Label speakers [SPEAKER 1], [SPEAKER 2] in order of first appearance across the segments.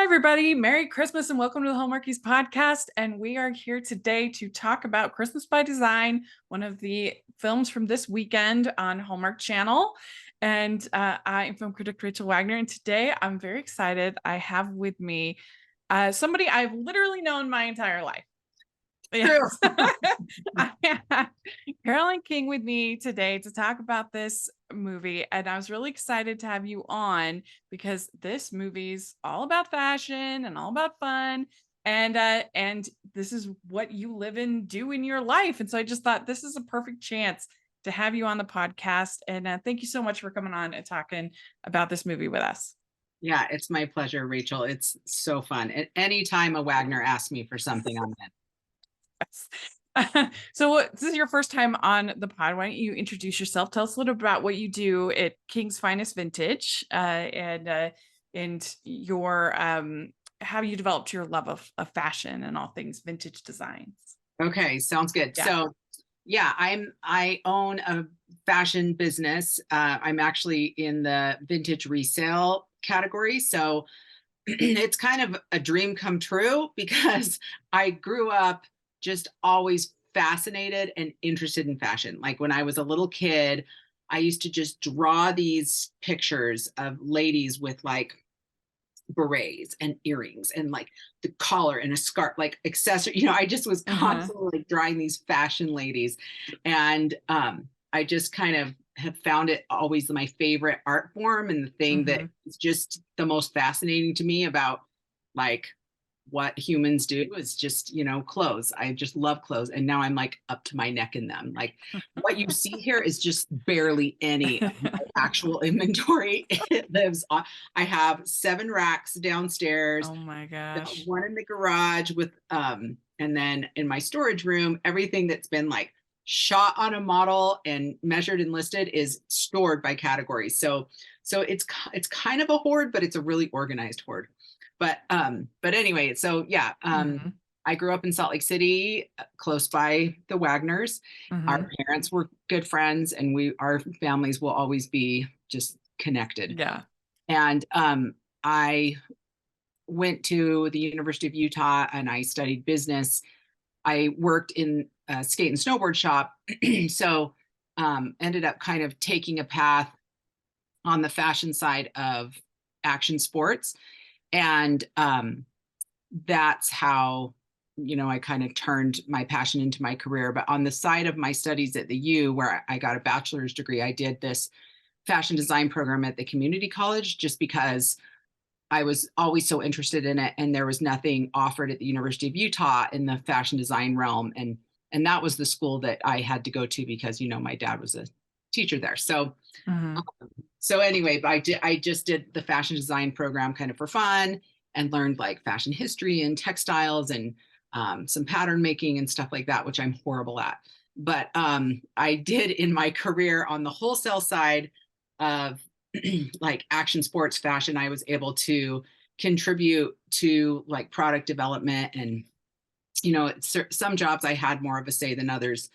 [SPEAKER 1] everybody. Merry Christmas and welcome to the Hallmarkies podcast. And we are here today to talk about Christmas by Design, one of the films from this weekend on Hallmark Channel. And I am film critic Rachel Wagner. And today I'm very excited. I have with me somebody I've literally known my entire life. Yes. I have Caroline King with me today to talk about this movie, and I was really excited to have you on because this movie's all about fashion and all about fun, and this is what you live and do in your life. And so I just thought this is a perfect chance to have you on the podcast. And thank you so much for coming on and talking about this movie with us.
[SPEAKER 2] Yeah, it's my pleasure, Rachel. It's so fun. At any time a Wagner asks me for something, I'm in.
[SPEAKER 1] So this is your first time on the pod. Why don't you introduce yourself? Tell us a little about what you do at King's Finest Vintage, and your how you developed your love of fashion and all things vintage designs.
[SPEAKER 2] Okay, sounds good.
[SPEAKER 1] Yeah.
[SPEAKER 2] So yeah, I own a fashion business. I'm actually in the vintage resale category. So it's kind of a dream come true because I grew up just always fascinated and interested in fashion. Like when I was a little kid, I used to just draw these pictures of ladies with like berets and earrings and like the collar and a scarf, like accessory. I just was constantly like drawing these fashion ladies. And I just kind of have found it always my favorite art form and the thing that is just the most fascinating to me about like what humans do is just, clothes. I just love clothes. And now I'm like up to my neck in them. Like what you see here is just barely any of my actual inventory. It lives on, I have 7 racks downstairs.
[SPEAKER 1] Oh my gosh.
[SPEAKER 2] One in the garage with, and then in my storage room, everything that's been like shot on a model and measured and listed is stored by category. So it's kind of a hoard, but it's a really organized hoard. But anyway, so yeah, I grew up in Salt Lake City, close by the Wagners. Our parents were good friends, and our families will always be just connected.
[SPEAKER 1] Yeah.
[SPEAKER 2] And I went to the University of Utah and I studied business. I worked in a skate and snowboard shop, so ended up kind of taking a path on the fashion side of action sports. And that's how, I kind of turned my passion into my career. But on the side of my studies at the U, where I got a bachelor's degree, I did this fashion design program at the community college just because I was always so interested in it. And there was nothing offered at the University of Utah in the fashion design realm. And that was the school that I had to go to because, my dad was a teacher there. So anyway, I just did the fashion design program kind of for fun and learned like fashion history and textiles and some pattern making and stuff like that, which I'm horrible at. But I did in my career on the wholesale side of like action sports fashion, I was able to contribute to like product development. And, some jobs I had more of a say than others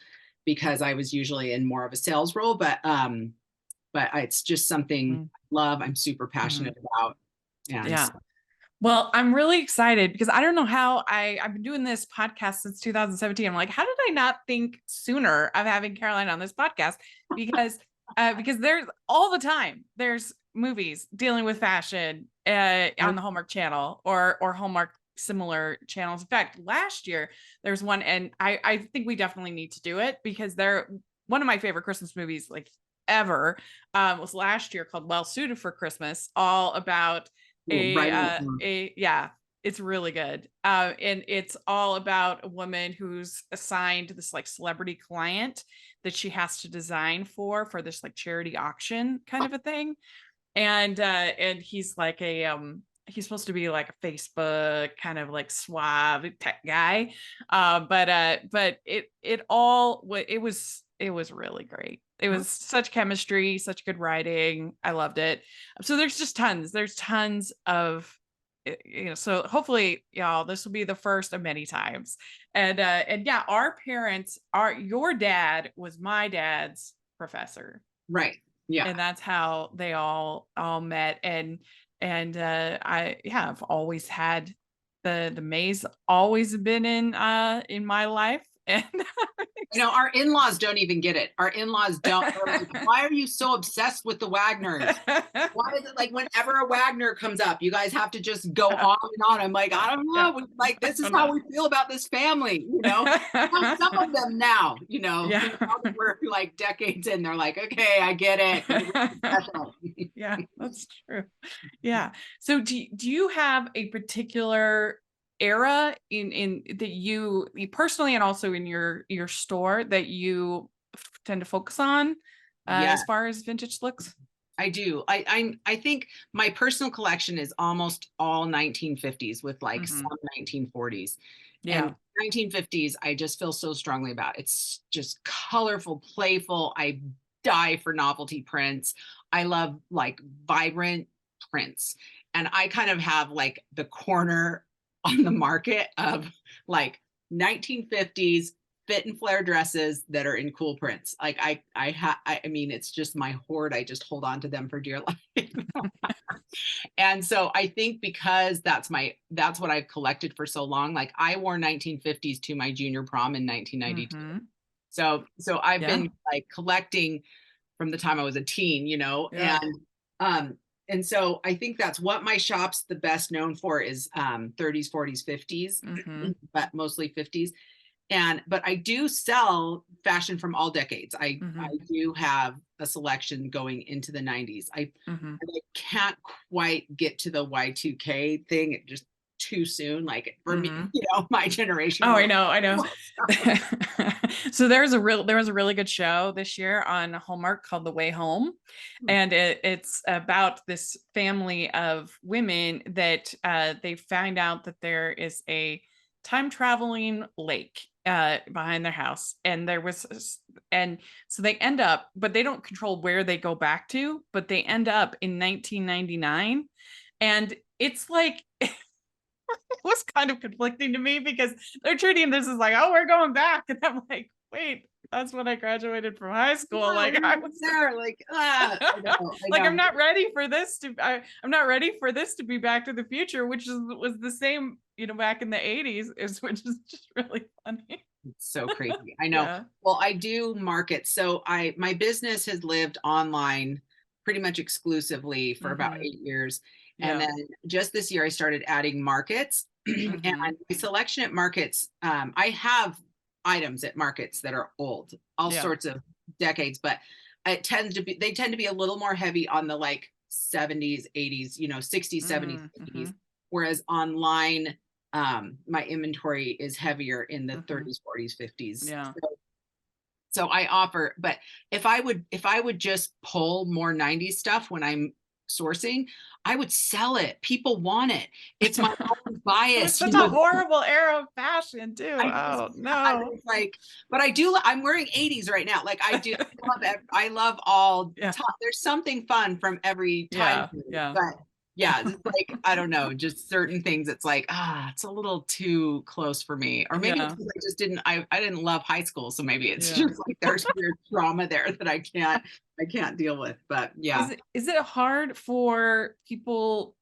[SPEAKER 2] because I was usually in more of a sales role. But it's just something I love. I'm super passionate about. And
[SPEAKER 1] yeah. Well, I'm really excited because I don't know how I've been doing this podcast since 2017. I'm like, how did I not think sooner of having Caroline on this podcast? Because there's all the time there's movies dealing with fashion on the Hallmark Channel or Hallmark similar channels. In fact, last year there's one, and I think we definitely need to do it because they're one of my favorite Christmas movies like ever was last year called Well Suited for Christmas, all about it's really good. And it's all about a woman who's assigned this like celebrity client that she has to design for this like charity auction kind of a thing. And he's like he's supposed to be like a Facebook kind of like suave tech guy. But it was really great. It was such chemistry, such good writing. I loved it. So there's tons of, so hopefully y'all, this will be the first of many times. And yeah, your dad was my dad's professor.
[SPEAKER 2] Right. Yeah.
[SPEAKER 1] And that's how they all met. And And I've always had the maze always been in my life. And
[SPEAKER 2] You know, our in-laws don't even get it. Our in-laws don't. They're like, why are you so obsessed with the Wagners? Why is it like whenever a Wagner comes up, you guys have to just go
[SPEAKER 1] yeah,
[SPEAKER 2] on and on? I'm like,
[SPEAKER 1] yeah,
[SPEAKER 2] I don't
[SPEAKER 1] yeah.
[SPEAKER 2] know. Like,
[SPEAKER 1] I
[SPEAKER 2] this is
[SPEAKER 1] don't
[SPEAKER 2] how
[SPEAKER 1] know.
[SPEAKER 2] we feel about this family, you know? Now, some of them now,
[SPEAKER 1] Yeah.
[SPEAKER 2] now that we're like decades in, they're like, okay, I get it. You're really special.
[SPEAKER 1] Yeah, that's true. Yeah. So do you have a particular era in that you personally and also in your store that you tend to focus on
[SPEAKER 2] Yeah,
[SPEAKER 1] as far as vintage looks?
[SPEAKER 2] I do. I think my personal collection is almost all 1950s with like some
[SPEAKER 1] Hmm.
[SPEAKER 2] 1940s. And
[SPEAKER 1] Yeah.
[SPEAKER 2] 1950s, I just feel so strongly about. It's just colorful, playful. I die for novelty prints. I love like vibrant prints. And I kind of have like the corner on the market of like 1950s fit and flare dresses that are in cool prints. Like I mean, it's just my hoard. I just hold on to them for dear life. And so I think because that's what I've collected for so long. Like I wore 1950s to my junior prom in 1992.
[SPEAKER 1] Hmm.
[SPEAKER 2] So I've
[SPEAKER 1] Yeah.
[SPEAKER 2] been like collecting from the time I was a teen,
[SPEAKER 1] Yeah.
[SPEAKER 2] um and so I think that's what my shop's the best known for is 30s, 40s, 50s,
[SPEAKER 1] Hmm.
[SPEAKER 2] but mostly 50s. And but I do sell fashion from all decades. I
[SPEAKER 1] Hmm.
[SPEAKER 2] do have a selection going into the 90s.
[SPEAKER 1] Hmm.
[SPEAKER 2] I can't quite get to the Y2K thing. It just too soon. Like for me,
[SPEAKER 1] Hmm.
[SPEAKER 2] my generation,
[SPEAKER 1] Oh,
[SPEAKER 2] we're
[SPEAKER 1] I
[SPEAKER 2] like,
[SPEAKER 1] know, I know.
[SPEAKER 2] oh,
[SPEAKER 1] So there was a really good show this year on Hallmark called The Way Home, and it's about this family of women that they find out that there is a time traveling lake behind their house, and and so they end up, but they don't control where they go back to, but they end up in 1999, and it's like was kind of conflicting to me because they're treating this as like, oh, we're going back. And I'm like, wait, that's when I graduated from high school.
[SPEAKER 2] no,
[SPEAKER 1] Like
[SPEAKER 2] we
[SPEAKER 1] I
[SPEAKER 2] were
[SPEAKER 1] was
[SPEAKER 2] there. Like, I
[SPEAKER 1] like, I'm
[SPEAKER 2] know.
[SPEAKER 1] not ready for this I'm not ready for this to be Back to the Future, which was the same, back in the 80s, which is just really funny.
[SPEAKER 2] It's so crazy. I know.
[SPEAKER 1] Yeah.
[SPEAKER 2] Well, I do market. So my business has lived online pretty much exclusively for about
[SPEAKER 1] Hmm.
[SPEAKER 2] 8 years. And
[SPEAKER 1] Yeah.
[SPEAKER 2] then just this year I started adding markets and
[SPEAKER 1] Hmm.
[SPEAKER 2] my selection at markets. I have items at markets that are old, all
[SPEAKER 1] Yeah.
[SPEAKER 2] sorts of decades, but they tend to be a little more heavy on the like 70s, 80s, 60s, 70s,
[SPEAKER 1] Hmm.
[SPEAKER 2] 50s. Whereas online, my inventory is heavier in the
[SPEAKER 1] Hmm.
[SPEAKER 2] 30s, 40s, 50s.
[SPEAKER 1] Yeah.
[SPEAKER 2] So I offer, but if I would just pull more 90s stuff when I'm sourcing, I would sell it. People want it. It's my own
[SPEAKER 1] It was
[SPEAKER 2] bias,
[SPEAKER 1] such a horrible era of fashion too.
[SPEAKER 2] I just,
[SPEAKER 1] Oh
[SPEAKER 2] I
[SPEAKER 1] no.
[SPEAKER 2] was like, but I'm wearing 80s right now. Like I do I love all
[SPEAKER 1] Yeah.
[SPEAKER 2] time. There's something fun from every time
[SPEAKER 1] Yeah.
[SPEAKER 2] period.
[SPEAKER 1] Yeah.
[SPEAKER 2] But yeah, it's like, I don't know, just certain things. It's like, it's a little too close for me. Or maybe it's
[SPEAKER 1] Yeah.
[SPEAKER 2] because I didn't love high school. So maybe it's
[SPEAKER 1] Yeah.
[SPEAKER 2] just like there's weird trauma there that I can't deal with. But yeah.
[SPEAKER 1] Is it hard for people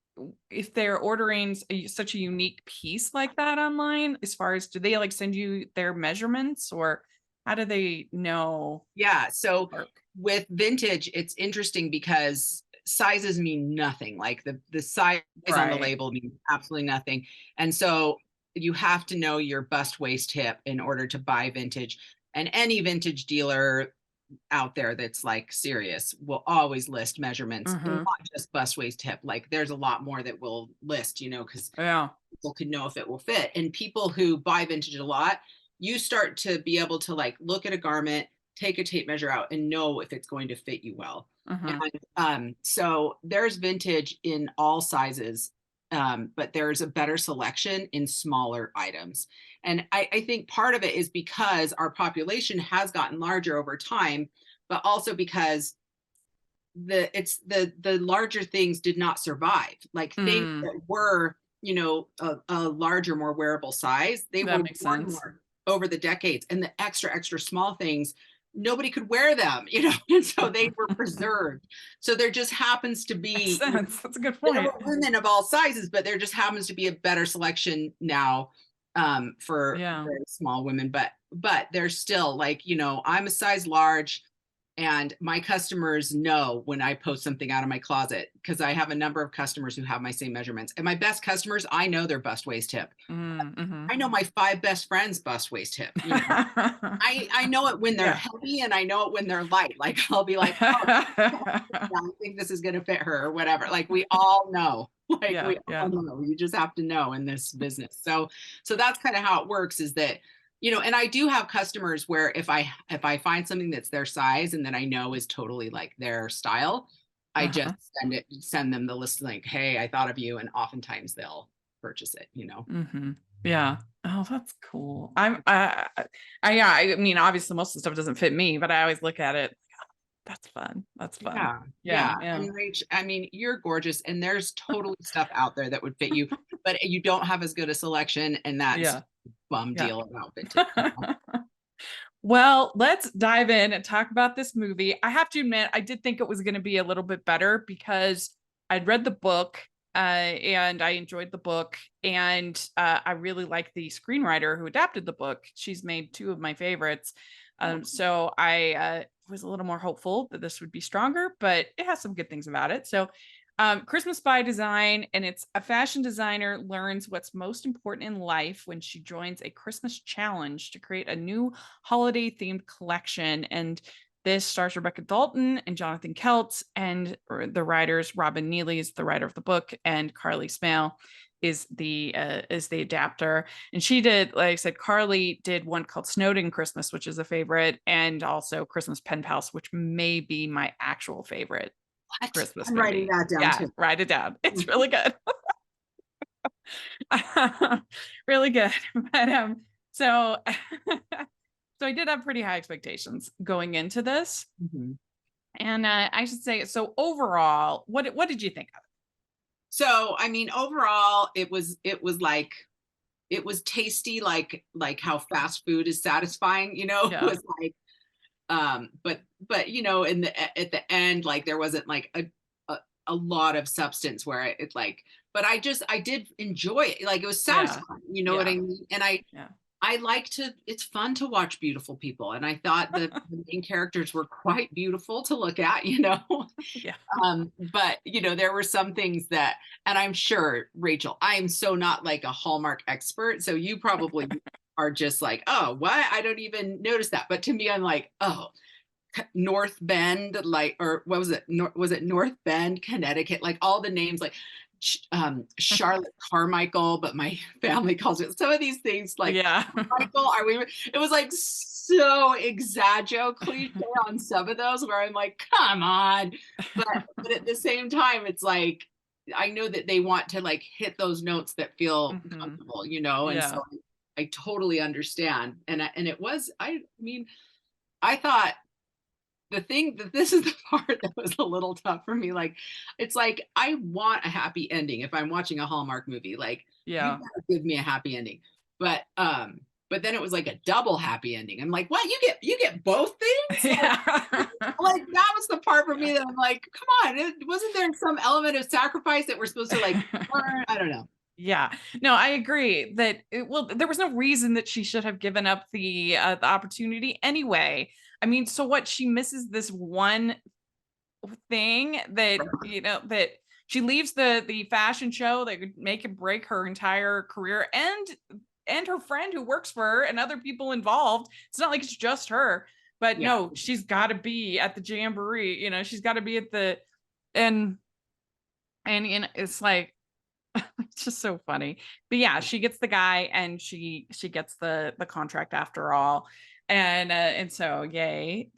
[SPEAKER 1] if they're ordering such a unique piece like that online, as far as do they like send you their measurements, or how do they know
[SPEAKER 2] Yeah. So
[SPEAKER 1] work?
[SPEAKER 2] with vintage, it's interesting because sizes mean nothing. Like the size on the
[SPEAKER 1] Right.
[SPEAKER 2] label means absolutely nothing. And so you have to know your bust waist hip in order to buy vintage. And any vintage dealer out there that's like serious will always list measurements, and
[SPEAKER 1] Mm-hmm.
[SPEAKER 2] not just bust waist hip. Like there's a lot more that will list, because
[SPEAKER 1] Yeah.
[SPEAKER 2] people can know if it will fit. And people who buy vintage a lot, you start to be able to like look at a garment, take a tape measure out, and know if it's going to fit you well.
[SPEAKER 1] Mm-hmm.
[SPEAKER 2] And so there's vintage in all sizes, but there's a better selection in smaller items. And I think part of it is because our population has gotten larger over time, but also because the larger things did not survive. Like things
[SPEAKER 1] Mm,
[SPEAKER 2] that were, a larger, more wearable size, they
[SPEAKER 1] that
[SPEAKER 2] were
[SPEAKER 1] makes
[SPEAKER 2] worn
[SPEAKER 1] sense.
[SPEAKER 2] more over the decades. And the extra, extra small things nobody could wear them, and so they were preserved. So there just happens to
[SPEAKER 1] Makes
[SPEAKER 2] be,
[SPEAKER 1] sense. That's a good
[SPEAKER 2] there
[SPEAKER 1] point.
[SPEAKER 2] were women of all sizes, but there just happens to be a better selection now, for
[SPEAKER 1] Yeah.
[SPEAKER 2] very small women. But there's still like, I'm a size large, and my customers know when I post something out of my closet, because I have a number of customers who have my same measurements. And my best customers, I know their bust waist hip.
[SPEAKER 1] Mm-hmm.
[SPEAKER 2] I know my 5 best friends bust waist hip. I know it when they're
[SPEAKER 1] Yeah.
[SPEAKER 2] heavy, and I know it when they're light. Like I'll be like, oh, yeah, I think this is going to fit her or whatever. Like we all know. Like
[SPEAKER 1] Yeah.
[SPEAKER 2] we all
[SPEAKER 1] Yeah.
[SPEAKER 2] know. You just have to know in this business. So that's kind of how it works, is that, and I do have customers where if I find something that's their size and that I know is totally like their style, I
[SPEAKER 1] Uh-huh.
[SPEAKER 2] just send them the list, like, hey, I thought of you, and oftentimes they'll purchase it.
[SPEAKER 1] Mm-hmm. Yeah. Oh, that's cool. Yeah, I mean, obviously most of the stuff doesn't fit me, but I always look at it. That's fun. That's fun.
[SPEAKER 2] Yeah,
[SPEAKER 1] Yeah.
[SPEAKER 2] yeah.
[SPEAKER 1] Yeah.
[SPEAKER 2] And Rach, I mean, you're gorgeous, and there's totally stuff out there that would fit you, but you don't have as good a selection, and that's
[SPEAKER 1] Yeah.
[SPEAKER 2] a bum
[SPEAKER 1] Yeah.
[SPEAKER 2] deal of outfit too.
[SPEAKER 1] Well, let's dive in and talk about this movie. I have to admit, I did think it was going to be a little bit better because I'd read the book, and I enjoyed the book. And I really like the screenwriter who adapted the book. She's made two of my favorites. So I was a little more hopeful that this would be stronger, but it has some good things about it. So Christmas by Design, and it's a fashion designer learns what's most important in life when she joins a Christmas challenge to create a new holiday themed collection. And this stars Rebecca Dalton and Jonathan Keltz, and the writers Robin Neely is the writer of the book, and Carly Smale is the adapter. And she did, like I said, Carly did one called Snowden Christmas, which is a favorite, and also Christmas Pen Pals, which may be my actual favorite
[SPEAKER 2] What?
[SPEAKER 1] Christmas
[SPEAKER 2] I'm writing
[SPEAKER 1] movie.
[SPEAKER 2] that down
[SPEAKER 1] Yeah,
[SPEAKER 2] too.
[SPEAKER 1] write it down. It's really good. Really good. But so so I did have pretty high expectations going into this.
[SPEAKER 2] Mhm.
[SPEAKER 1] And I should say, so overall, what did you think of
[SPEAKER 2] So, I mean, overall, it was tasty, like how fast food is satisfying,
[SPEAKER 1] it?
[SPEAKER 2] it
[SPEAKER 1] Yeah.
[SPEAKER 2] was like, but in at the end, like there wasn't like a, a lot of substance where it like, but I did enjoy it. Like it was
[SPEAKER 1] Yeah.
[SPEAKER 2] satisfying, you know what
[SPEAKER 1] Yeah.
[SPEAKER 2] I mean? And
[SPEAKER 1] Yeah.
[SPEAKER 2] I like to, it's fun to watch beautiful people. And I thought the main characters were quite beautiful to look at,
[SPEAKER 1] Yeah.
[SPEAKER 2] but there were some things that, and I'm sure, Rachel, I am so not like a Hallmark expert. So you probably are just like, oh, what? I don't even notice that. But to me, I'm like, oh, North Bend, like, or what was it? Was it North Bend, Connecticut? Like all the names, like Charlotte Carmichael, but my family calls it some of these things like
[SPEAKER 1] Yeah.
[SPEAKER 2] Michael. Are we? It was like so exaggerate cliche on some of those where I'm like, come on. But at the same time, it's like I know that they want to like hit those notes that feel
[SPEAKER 1] Hmm.
[SPEAKER 2] comfortable, and
[SPEAKER 1] Yeah.
[SPEAKER 2] so I totally understand. And it was, I mean, I thought the thing that this is the part that was a little tough for me. Like, it's like I want a happy ending if I'm watching a Hallmark movie. Like, you
[SPEAKER 1] Yeah.
[SPEAKER 2] gotta give me a happy ending. But then it was like a double happy ending. I'm like, what? You get both things?
[SPEAKER 1] Yeah.
[SPEAKER 2] Like that was the part for
[SPEAKER 1] Yeah.
[SPEAKER 2] me that I'm like, come on, wasn't there some element of sacrifice that we're supposed to like learn? I don't know.
[SPEAKER 1] Yeah. No, I agree that well, there was no reason that she should have given up the opportunity anyway. I mean, so what? She misses this one thing that that she leaves the fashion show that could make and break her entire career, and her friend who works for her and other people involved. It's not like it's just her, but
[SPEAKER 2] Yeah.
[SPEAKER 1] no, she's got to be at the jamboree. She's got to be at the and it's like it's just so funny. But yeah, she gets the guy, and she gets the contract after all. And so yay.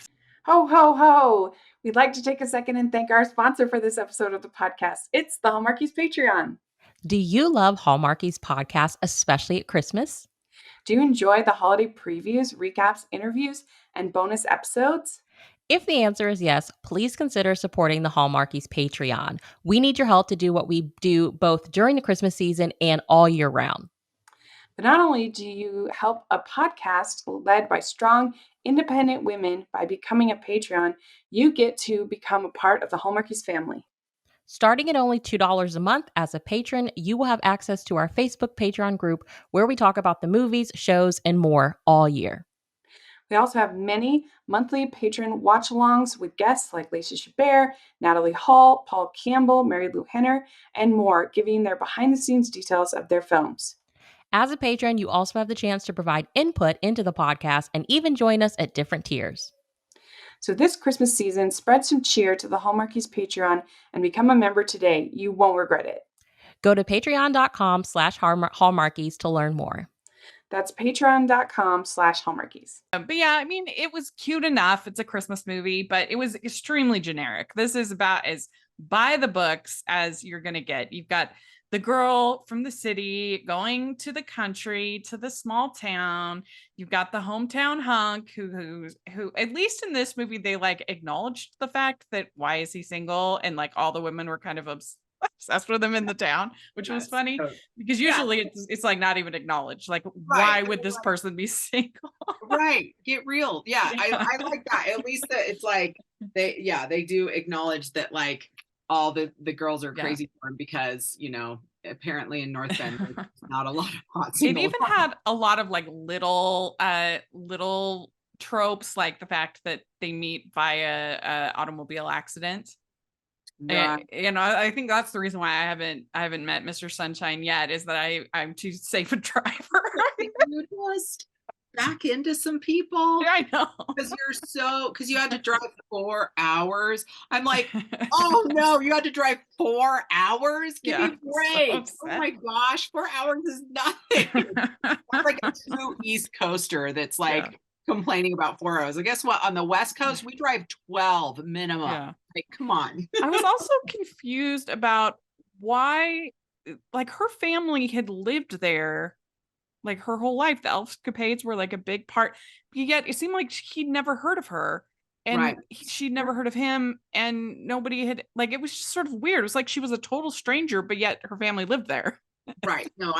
[SPEAKER 1] Ho ho ho. We'd like to take a second and thank our sponsor for this episode of the podcast. It's the Hallmarkies Patreon.
[SPEAKER 3] Do you love Hallmarkies podcast, especially at Christmas?
[SPEAKER 1] Do you enjoy the holiday previews, recaps, interviews, and bonus episodes?
[SPEAKER 3] If the answer is yes, please consider supporting the Hallmarkies Patreon. We need your help to do what we do both during the Christmas season and all year round.
[SPEAKER 1] But not only do you help a podcast led by strong, independent women by becoming a Patreon, you get to become a part of the Hallmarkies family.
[SPEAKER 3] Starting at only $2 a month as a patron, you will have access to our Facebook Patreon group where we talk about the movies, shows, and more all year.
[SPEAKER 1] We also have many monthly patron watch-alongs with guests like Lacey Chabert, Natalie Hall, Paul Campbell, Mary Lou Henner, and more, giving their behind-the-scenes details of their films.
[SPEAKER 3] As a patron, you also have the chance to provide input into the podcast and even join us at different tiers.
[SPEAKER 1] So this Christmas season, spread some cheer to the Hallmarkies Patreon and become a member today. You won't regret it.
[SPEAKER 3] Go to patreon.com/hallmarkies to learn more.
[SPEAKER 1] That's patreon.com/Hallmarkies. But yeah, I mean, it was cute enough. It's a Christmas movie, but it was extremely generic. This is about as by the books as you're going to get. You've got the girl from the city going to the country, to the small town. You've got the hometown hunk who at least in this movie, they like acknowledged the fact that why is he single? And like all the women were kind of obsessed with him in the town, which was funny because usually it's like not even acknowledged. Like, why would this person be single?
[SPEAKER 2] Right. Get real. Yeah. I like that. At least that it's like they do acknowledge that like all the girls are crazy for him because, apparently in North Bend, there's not a lot of hot
[SPEAKER 1] It
[SPEAKER 2] single.
[SPEAKER 1] even had a lot of like little tropes, like the fact that they meet via automobile accident.
[SPEAKER 2] Right.
[SPEAKER 1] And, I think that's the reason why I haven't met Mr. Sunshine yet, is that I'm too safe a driver.
[SPEAKER 2] You just back into some people.
[SPEAKER 1] Yeah, I know.
[SPEAKER 2] Because you had to drive 4 hours. I'm like, oh no, you had to drive 4 hours? Give me a break.
[SPEAKER 1] So
[SPEAKER 2] oh my gosh, 4 hours is nothing. I'm like a true East Coaster that's like complaining about 4 hours. And guess what? On the West Coast, we drive 12 minimum.
[SPEAKER 1] Yeah.
[SPEAKER 2] Like, come on.
[SPEAKER 1] I was also confused about why, like, her family had lived there like her whole life. The Elfscapades were like a big part, yet it seemed like he'd never heard of her, and she'd never heard of him, and nobody had, like, it was just sort of weird. It was like she was a total stranger, but yet her family lived there.
[SPEAKER 2] Right. No,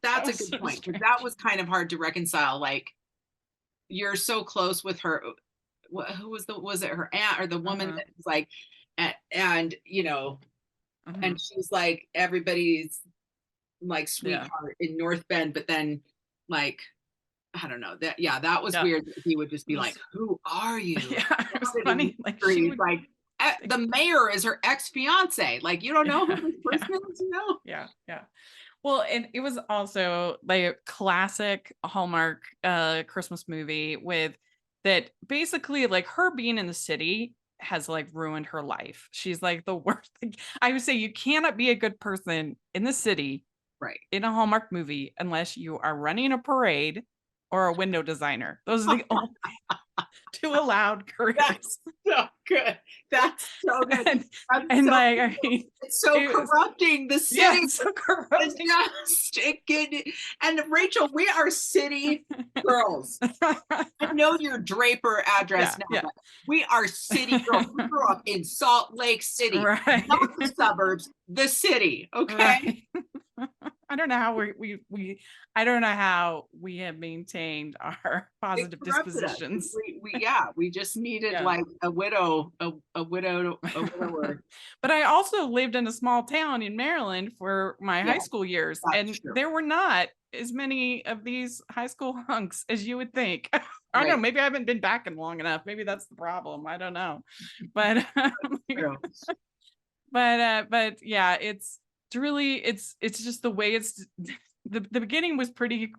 [SPEAKER 2] that's a good point, because that was kind of hard to reconcile. Like, you're so close with her. Who was it her aunt or the woman that was like, and and she's like everybody's like sweetheart in North Bend, but then like I don't know, that was weird. He would just be like, who are you?
[SPEAKER 1] It was funny. Like,
[SPEAKER 2] the mayor is her ex-fiance. Like, you don't know who this person is,
[SPEAKER 1] Yeah. Well, and it was also like a classic Hallmark Christmas movie with that basically, like, her being in the city has like ruined her life. She's like the worst. Like, I would say you cannot be a good person in the city,
[SPEAKER 2] right,
[SPEAKER 1] in a Hallmark movie unless you are running a parade or a window designer. Those are the only two allowed careers.
[SPEAKER 2] That's so good. That's so good.
[SPEAKER 1] And like, I mean,
[SPEAKER 2] it's so corrupting the city.
[SPEAKER 1] Yeah, it's so corrupting.
[SPEAKER 2] And Rachel, we are city girls. I know your Draper address now. But we are city girls. We grew up in Salt Lake City, not the suburbs, the city. Okay.
[SPEAKER 1] I don't know how I don't know how we have maintained our positive dispositions.
[SPEAKER 2] We just needed like a widower.
[SPEAKER 1] But I also lived in a small town in Maryland for my high school years, and there were not as many of these high school hunks as you would think. I don't know, maybe I haven't been back in long enough. Maybe that's the problem. I don't know. But but yeah, it's really, it's just the way it's the beginning was pretty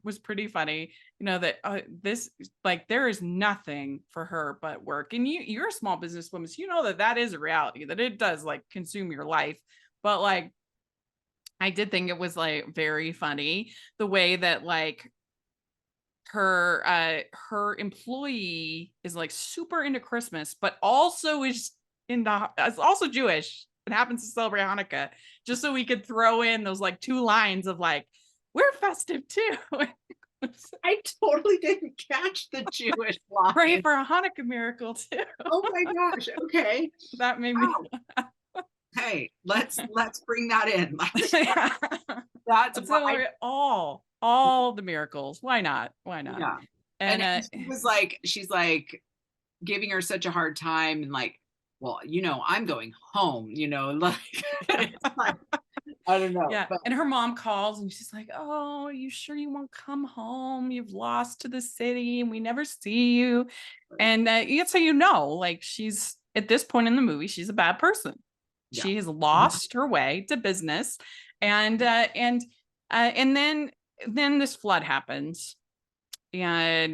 [SPEAKER 1] funny, that this, like, there is nothing for her but work, and you're a small businesswoman, so that is a reality, that it does like consume your life. But like, I did think it was like very funny the way that like her employee is like super into Christmas, but also is also Jewish and happens to celebrate Hanukkah, just so we could throw in those like 2 lines of like, we're festive too.
[SPEAKER 2] I totally didn't catch the Jewish line.
[SPEAKER 1] Pray for a Hanukkah miracle too.
[SPEAKER 2] Oh my gosh. Okay.
[SPEAKER 1] That made me.
[SPEAKER 2] Hey, let's bring that in. That's
[SPEAKER 1] so all all the miracles. Why not? Why not?
[SPEAKER 2] Yeah.
[SPEAKER 1] And
[SPEAKER 2] And she's like giving her such a hard time and like, well, I'm going home, like, it's like, I don't know.
[SPEAKER 1] yeah.
[SPEAKER 2] But
[SPEAKER 1] And her mom calls and she's like, "Oh, are you sure you won't come home? You've lost to the city and we never see you." And that's how like she's at this point in the movie, she's a bad person.
[SPEAKER 2] yeah.
[SPEAKER 1] She has lost her way to business, and then this flood happens, and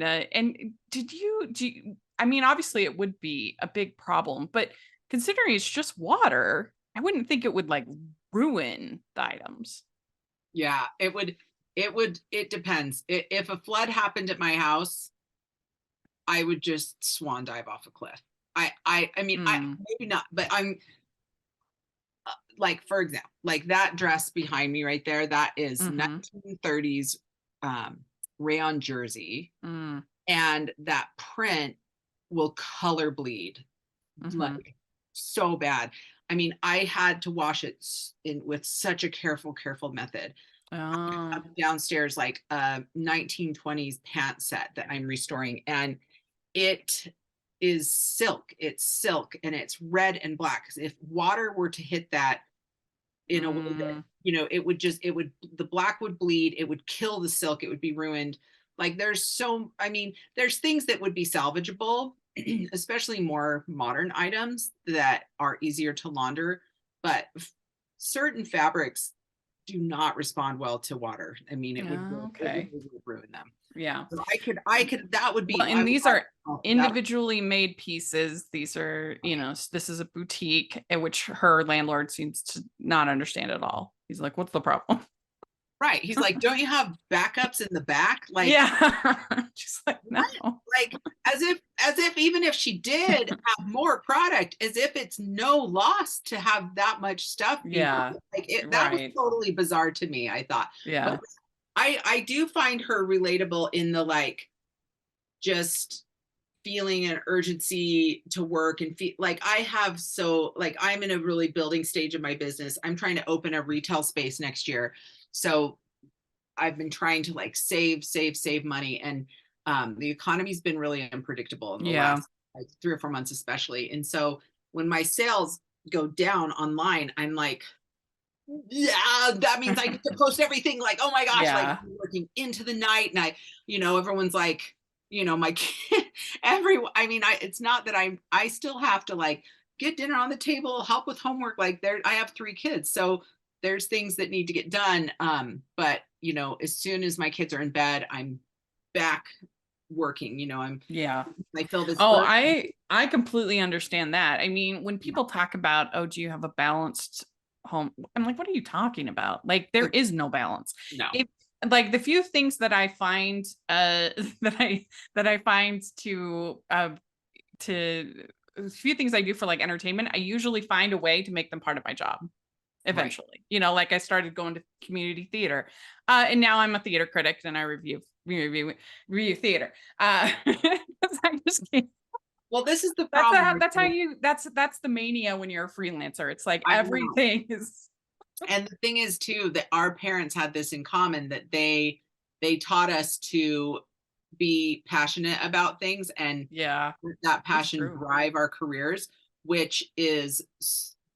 [SPEAKER 1] do you, I mean, obviously it would be a big problem, but considering it's just water, I wouldn't think it would like ruin the items.
[SPEAKER 2] Yeah, it depends. If a flood happened at my house, I would just swan dive off a cliff. I mean, I
[SPEAKER 1] Mm,
[SPEAKER 2] maybe not, but I'm like, for example, like that dress behind me right there, that is
[SPEAKER 1] mm-hmm,
[SPEAKER 2] 1930s rayon jersey,
[SPEAKER 1] mm,
[SPEAKER 2] and that print will color bleed
[SPEAKER 1] mm-hmm.
[SPEAKER 2] like so bad. I mean, I had to wash it in with such a careful method.
[SPEAKER 1] Oh,
[SPEAKER 2] Downstairs like a 1920s pant set that I'm restoring, and it is silk. It's silk and it's red and black. If water were to hit that in a way that,
[SPEAKER 1] mm,
[SPEAKER 2] the black would bleed, it would kill the silk, it would be ruined. Like I mean, there's things that would be salvageable, especially more modern items that are easier to launder, but certain fabrics do not respond well to water. I mean, it
[SPEAKER 1] okay,
[SPEAKER 2] would ruin them.
[SPEAKER 1] yeah.
[SPEAKER 2] So that would be,
[SPEAKER 1] Well, and these are
[SPEAKER 2] that,
[SPEAKER 1] individually made pieces. These are, this is a boutique at which her landlord seems to not understand at all. He's like, "What's the problem?"
[SPEAKER 2] right. He's like, don't you have backups in the back? Like,
[SPEAKER 1] Yeah. She's like, "No."
[SPEAKER 2] what? Like, as if even if she did have more product, as if it's no loss to have that much stuff
[SPEAKER 1] Yeah.
[SPEAKER 2] behind. Like that was
[SPEAKER 1] Right.
[SPEAKER 2] totally bizarre to me, I thought.
[SPEAKER 1] Yeah.
[SPEAKER 2] But I do find her relatable in the like just feeling an urgency to work and feel like I'm in a really building stage of my business. I'm trying to open a retail space next year. So I've been trying to like save money, and the economy's been really unpredictable in the
[SPEAKER 1] Yeah.
[SPEAKER 2] last like 3 or 4 months, especially. And so when my sales go down online, I'm like, yeah, that means I get to post everything. Like, oh my gosh, like
[SPEAKER 1] Yeah.
[SPEAKER 2] I'm working into the night, and everyone's like, my kid, everyone. I mean, it's not that I still have to like get dinner on the table, help with homework. Like I have 3 kids, so there's things that need to get done. But as soon as my kids are in bed, I'm back working.
[SPEAKER 1] Yeah.
[SPEAKER 2] I feel this
[SPEAKER 1] Oh,
[SPEAKER 2] urge.
[SPEAKER 1] I completely understand that. I mean, when people talk about, "Oh, do you have a balanced home?" I'm like, "What are you talking about? Like, there
[SPEAKER 2] Like,
[SPEAKER 1] is no balance."
[SPEAKER 2] no,
[SPEAKER 1] If like the few things that I find that I find to a few things I do for like entertainment, I usually find a way to make them part of my job
[SPEAKER 2] right.
[SPEAKER 1] eventually. Like I started going to community theater, and now I'm a theater critic and I review theater. 'Cause I just can't.
[SPEAKER 2] Well, this is the problem.
[SPEAKER 1] That's how you that's the mania when you're a freelancer. It's like
[SPEAKER 2] I know.
[SPEAKER 1] everything is
[SPEAKER 2] And the thing is too, that our parents had this in common, that they taught us to be passionate about things, and
[SPEAKER 1] yeah,
[SPEAKER 2] let that
[SPEAKER 1] that's
[SPEAKER 2] passion
[SPEAKER 1] true.
[SPEAKER 2] drive our careers, which is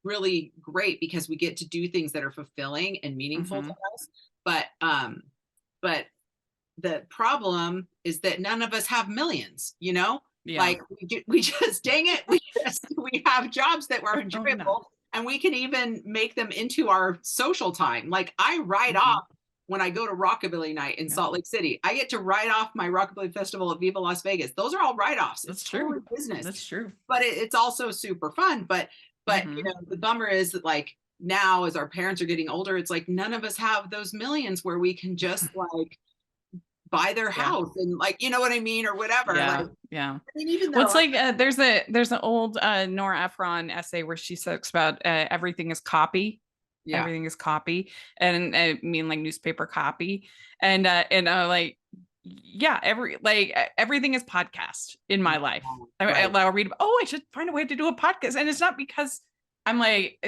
[SPEAKER 2] really great because we get to do things that are fulfilling and meaningful to
[SPEAKER 1] Hmm.
[SPEAKER 2] us. But the problem is that none of us have millions,
[SPEAKER 1] Yeah.
[SPEAKER 2] like we just dang it, we have jobs that were
[SPEAKER 1] Oh no.
[SPEAKER 2] enjoyable, and we can even make them into our social time. Like I write
[SPEAKER 1] Hmm.
[SPEAKER 2] off when I go to Rockabilly Night in
[SPEAKER 1] Yeah,
[SPEAKER 2] Salt Lake City, I get to write off my Rockabilly Festival at Viva Las Vegas. Those are all write-offs. It's
[SPEAKER 1] that's true.
[SPEAKER 2] totally business,
[SPEAKER 1] That's true.
[SPEAKER 2] but it's also super fun. But
[SPEAKER 1] Hmm.
[SPEAKER 2] the bummer is that like now as our parents are getting older, it's like none of us have those millions where we can just like buy their
[SPEAKER 1] Yeah.
[SPEAKER 2] house and like, you know what I mean, or whatever. Like,
[SPEAKER 1] Yeah. Yeah.
[SPEAKER 2] I mean, even
[SPEAKER 1] Well,
[SPEAKER 2] though
[SPEAKER 1] it's like there's an old Nora Ephron essay where she talks about everything is copy.
[SPEAKER 2] yeah,
[SPEAKER 1] Everything is copy, and I mean like newspaper copy, and like yeah, everything is podcast in my life.
[SPEAKER 2] right,
[SPEAKER 1] I'll read. Oh, I should find a way to do a podcast, and it's not because I'm like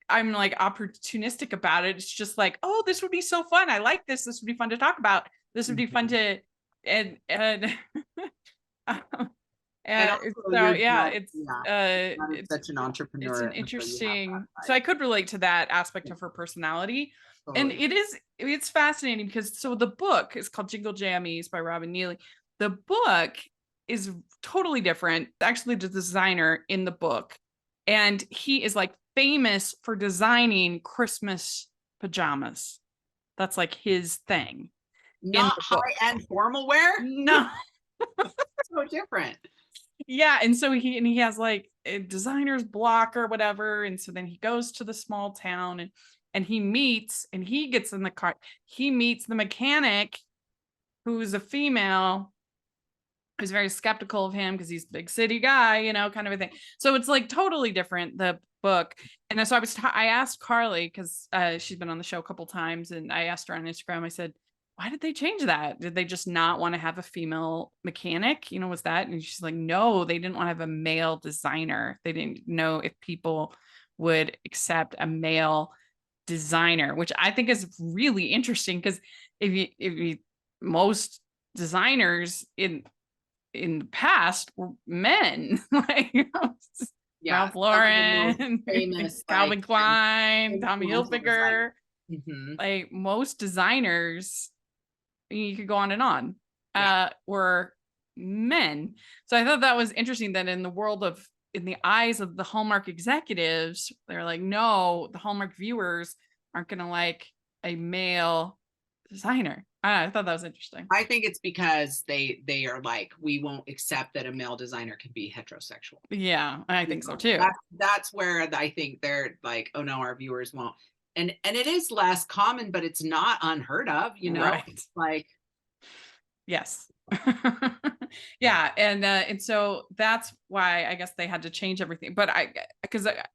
[SPEAKER 1] I'm like opportunistic about it. It's just like, oh, this would be so fun. I like this. This would be fun to talk about. This would be fun to, and
[SPEAKER 2] And
[SPEAKER 1] and
[SPEAKER 2] also
[SPEAKER 1] so
[SPEAKER 2] you're
[SPEAKER 1] yeah,
[SPEAKER 2] not, yeah, not
[SPEAKER 1] it's
[SPEAKER 2] such an
[SPEAKER 1] it's
[SPEAKER 2] entrepreneur
[SPEAKER 1] an
[SPEAKER 2] until you have that.
[SPEAKER 1] interesting. So I could relate to that aspect of her personality, and
[SPEAKER 2] Totally.
[SPEAKER 1] it's fascinating because so the book is called Jingle Jammies by Robin Neely. The book is totally different. Actually, the designer in the book, and he is like famous for designing Christmas pajamas. That's like his thing in
[SPEAKER 2] Not
[SPEAKER 1] the book.
[SPEAKER 2] high-end formal wear.
[SPEAKER 1] No.
[SPEAKER 2] So different.
[SPEAKER 1] Yeah, and so he has like a designer's block or whatever, and so then he goes to the small town and he gets in the car. He meets the mechanic who's a female who's very skeptical of him because he's a big city guy, kind of a thing. So it's like totally different, the book. And so I asked Carly because she's been on the show a couple times, and I asked her on Instagram. I said, why did they change that? Did they just not want to have a female mechanic? Was that? And she's like, no, they didn't want to have a male designer. They didn't know if people would accept a male designer, which I think is really interesting because if you most designers in the past were men, like
[SPEAKER 2] Yeah,
[SPEAKER 1] Ralph Lauren,
[SPEAKER 2] famous
[SPEAKER 1] Calvin
[SPEAKER 2] like
[SPEAKER 1] Klein, Tommy Hilfiger,
[SPEAKER 2] mm-hmm.
[SPEAKER 1] like most designers, you could go on and on, were men. So I thought that was interesting that in the eyes of the Hallmark executives, they're like, no, the Hallmark viewers aren't going to like a male designer. I thought that was interesting.
[SPEAKER 2] I think it's because they are like, we won't accept that a male designer can be heterosexual.
[SPEAKER 1] Yeah, I think so too.
[SPEAKER 2] That's where I think they're like, oh no, our viewers won't. And it is less common, but it's not unheard of,
[SPEAKER 1] Right.
[SPEAKER 2] like
[SPEAKER 1] yes. Yeah, and so that's why I guess they had to change everything. But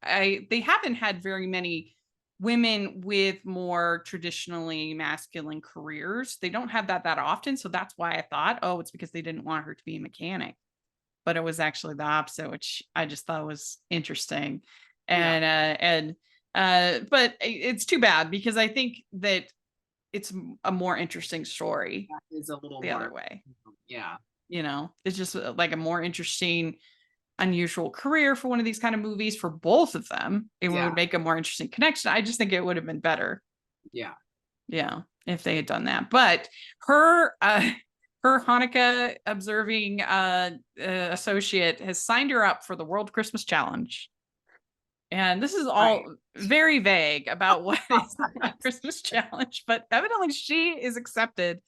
[SPEAKER 1] they haven't had very many women with more traditionally masculine careers. They don't have that often, so that's why I thought, oh, it's because they didn't want her to be a mechanic. But it was actually the opposite, which I just thought was interesting. And but it's too bad because I think that it's a more interesting story.
[SPEAKER 2] That is a little
[SPEAKER 1] the
[SPEAKER 2] more,
[SPEAKER 1] other way.
[SPEAKER 2] Yeah.
[SPEAKER 1] It's just like a more interesting, unusual career for one of these kind of movies for both of them. It would make a more interesting connection. I just think it would have been better.
[SPEAKER 2] Yeah.
[SPEAKER 1] Yeah. If they had done that. But her Hanukkah observing associate has signed her up for the World Christmas Challenge. And this is all very vague about what is the Christmas Challenge, but evidently she is accepted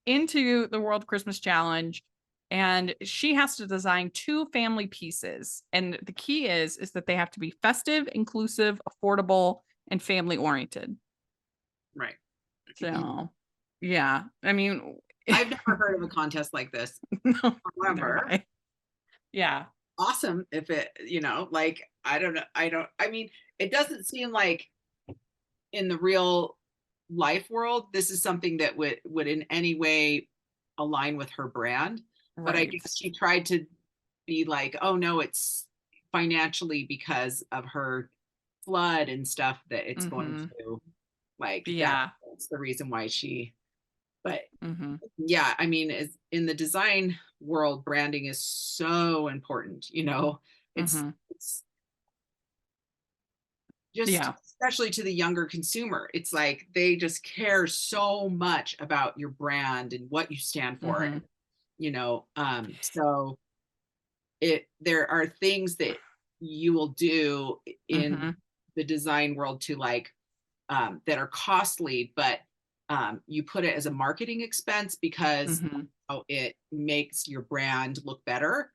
[SPEAKER 1] into the World Christmas Challenge, and she has to design 2 family pieces. And the key is that they have to be festive, inclusive, affordable, and family oriented.
[SPEAKER 2] Right.
[SPEAKER 1] So, yeah, I mean,
[SPEAKER 2] I've never heard of a contest like this.
[SPEAKER 1] No,
[SPEAKER 2] However,
[SPEAKER 1] yeah.
[SPEAKER 2] Awesome if it, like, I don't know. I mean, it doesn't seem like in the real life world, this is something that would in any way align with her brand.
[SPEAKER 1] Right.
[SPEAKER 2] But I guess she tried to be like, oh no, it's financially because of her flood and stuff that it's going to like, that's the reason why but yeah, I mean, in the design world, branding is so important, it's just, especially to the younger consumer. It's like, they just care so much about your brand and what you stand for. And, so there are things that you will do in the design world to like, that are costly, but you put it as a marketing expense because it makes your brand look better.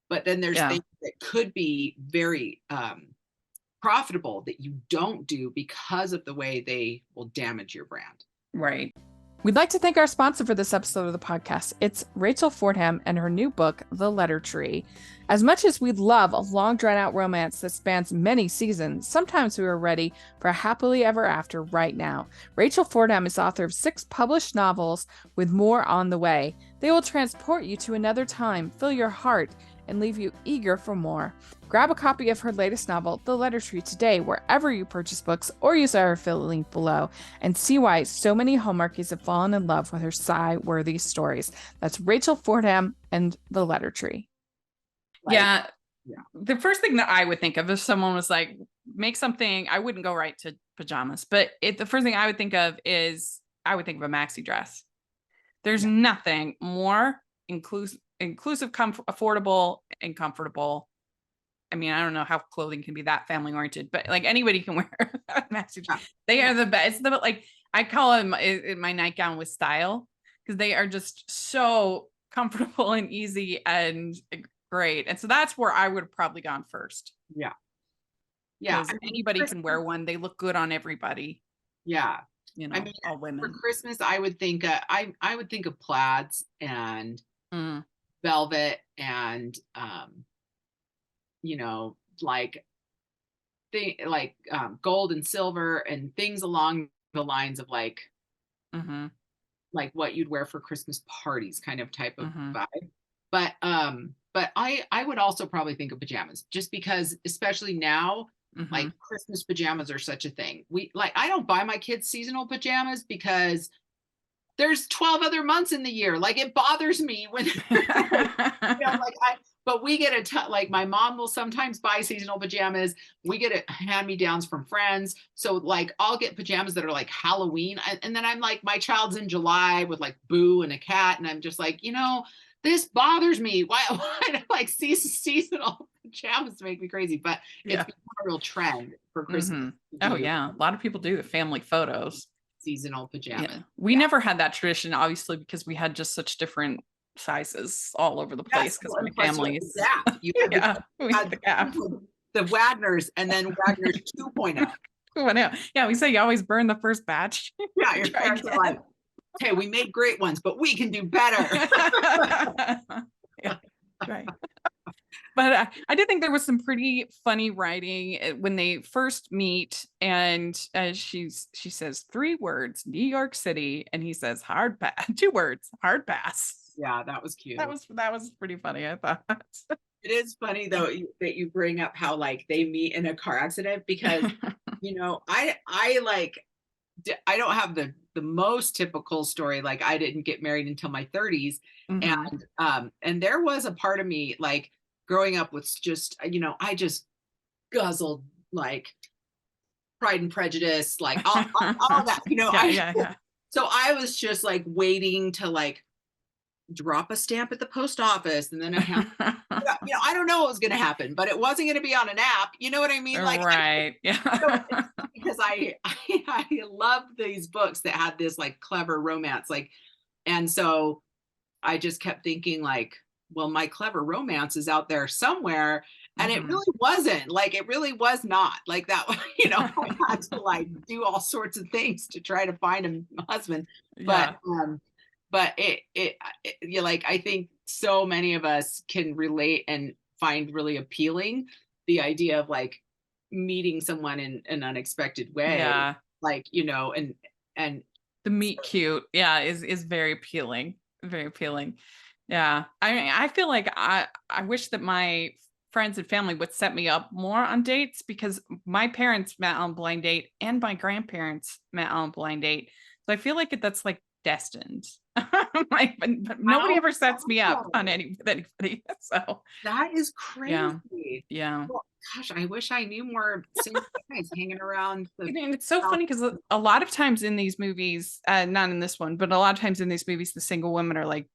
[SPEAKER 2] But then there's things that could be very profitable that you don't do because of the way they will damage your brand.
[SPEAKER 1] Right. We'd like to thank our sponsor for this episode of the podcast. It's Rachel Fordham and her new book, The Letter Tree. As much as we'd love a long, drawn-out romance that spans many seasons, sometimes we are ready for a happily ever after right now. Rachel Fordham is author of 6 published novels with more on the way. They will transport you to another time, fill your heart, and leave you eager for more. Grab a copy of her latest novel, The Letter Tree, today, wherever you purchase books, or use our affiliate link below, and see why so many Hallmarkies have fallen in love with her sigh-worthy stories. That's Rachel Fordham and The Letter Tree. Yeah. The first thing that I would think of if someone was like, make something, I wouldn't go right to pajamas, but the first thing I would think of is I would think of a maxi dress. There's nothing more inclusive, affordable, and comfortable. I mean, I don't know how clothing can be that family oriented, but like anybody can wear a maxi dress. They are the best. It's like I call them my nightgown with style, because they are just so comfortable and easy and great. And so that's where I would have probably gone first.
[SPEAKER 2] Yeah.
[SPEAKER 1] Anybody can wear one. They look good on everybody.
[SPEAKER 2] Yeah.
[SPEAKER 1] You know, all women.
[SPEAKER 2] For Christmas, I would think I would think of plaids and velvet and like gold and silver and things along the lines of like what you'd wear for Christmas parties, kind of type of vibe. But I would also probably think of pajamas, just because, especially now, like Christmas pajamas are such a thing. I don't buy my kids seasonal pajamas because there's 12 other months in the year. Like, it bothers me when but we get like my mom will sometimes buy seasonal pajamas. We get hand-me-downs from friends. So like I'll get pajamas that are like Halloween. And then I'm like, my child's in July with like Boo and a cat. And I'm just like, this bothers me. Why like seasonal pajamas make me crazy? But it's become a real trend for Christmas.
[SPEAKER 1] Oh yeah. A lot of people do the family photos.
[SPEAKER 2] Seasonal pajamas.
[SPEAKER 1] Yeah. We never had that tradition, obviously, because we had just such different sizes all over the place, because my family's
[SPEAKER 2] we had the gap. The Wagners, and then Wagners 2.0.
[SPEAKER 1] Yeah, we say you always burn the first batch.
[SPEAKER 2] Yeah, your parents are like, okay, we made great ones, but we can do better.
[SPEAKER 1] Yeah, right. But I did think there was some pretty funny writing when they first meet, and she says 3 words, New York City, and he says hard pass, 2 words, hard pass.
[SPEAKER 2] Yeah, that was cute.
[SPEAKER 1] That was pretty funny, I thought.
[SPEAKER 2] It is funny though that you bring up how like they meet in a car accident, because I don't have the most typical story. Like, I didn't get married until my 30s, and there was a part of me like growing up with just I just guzzled like Pride and Prejudice, like all that, So I was just like waiting to like drop a stamp at the post office, and then I don't know what was going to happen, but it wasn't going to be on an app. You know what I mean? Like,
[SPEAKER 1] right.
[SPEAKER 2] Because I love these books that had this like clever romance, like, and so I just kept thinking like, well, my clever romance is out there somewhere. And it really wasn't. Like, it really was not like that. I had to like do all sorts of things to try to find a husband. But like, I think so many of us can relate and find really appealing the idea of like meeting someone in an unexpected way.
[SPEAKER 1] Yeah.
[SPEAKER 2] Like, and
[SPEAKER 1] the meet cute. Yeah. Is very appealing. Very appealing. Yeah. I mean, I feel like I wish that my friends and family would set me up more on dates, because my parents met on blind date and my grandparents met on blind date. So I feel like that's like destined. Like, but nobody ever sets me up on anybody. So
[SPEAKER 2] that is crazy.
[SPEAKER 1] Yeah.
[SPEAKER 2] Well, gosh, I wish I knew more single guys hanging around.
[SPEAKER 1] And it's so funny because a lot of times in these movies, not in this one, but a lot of times in these movies, the single women are like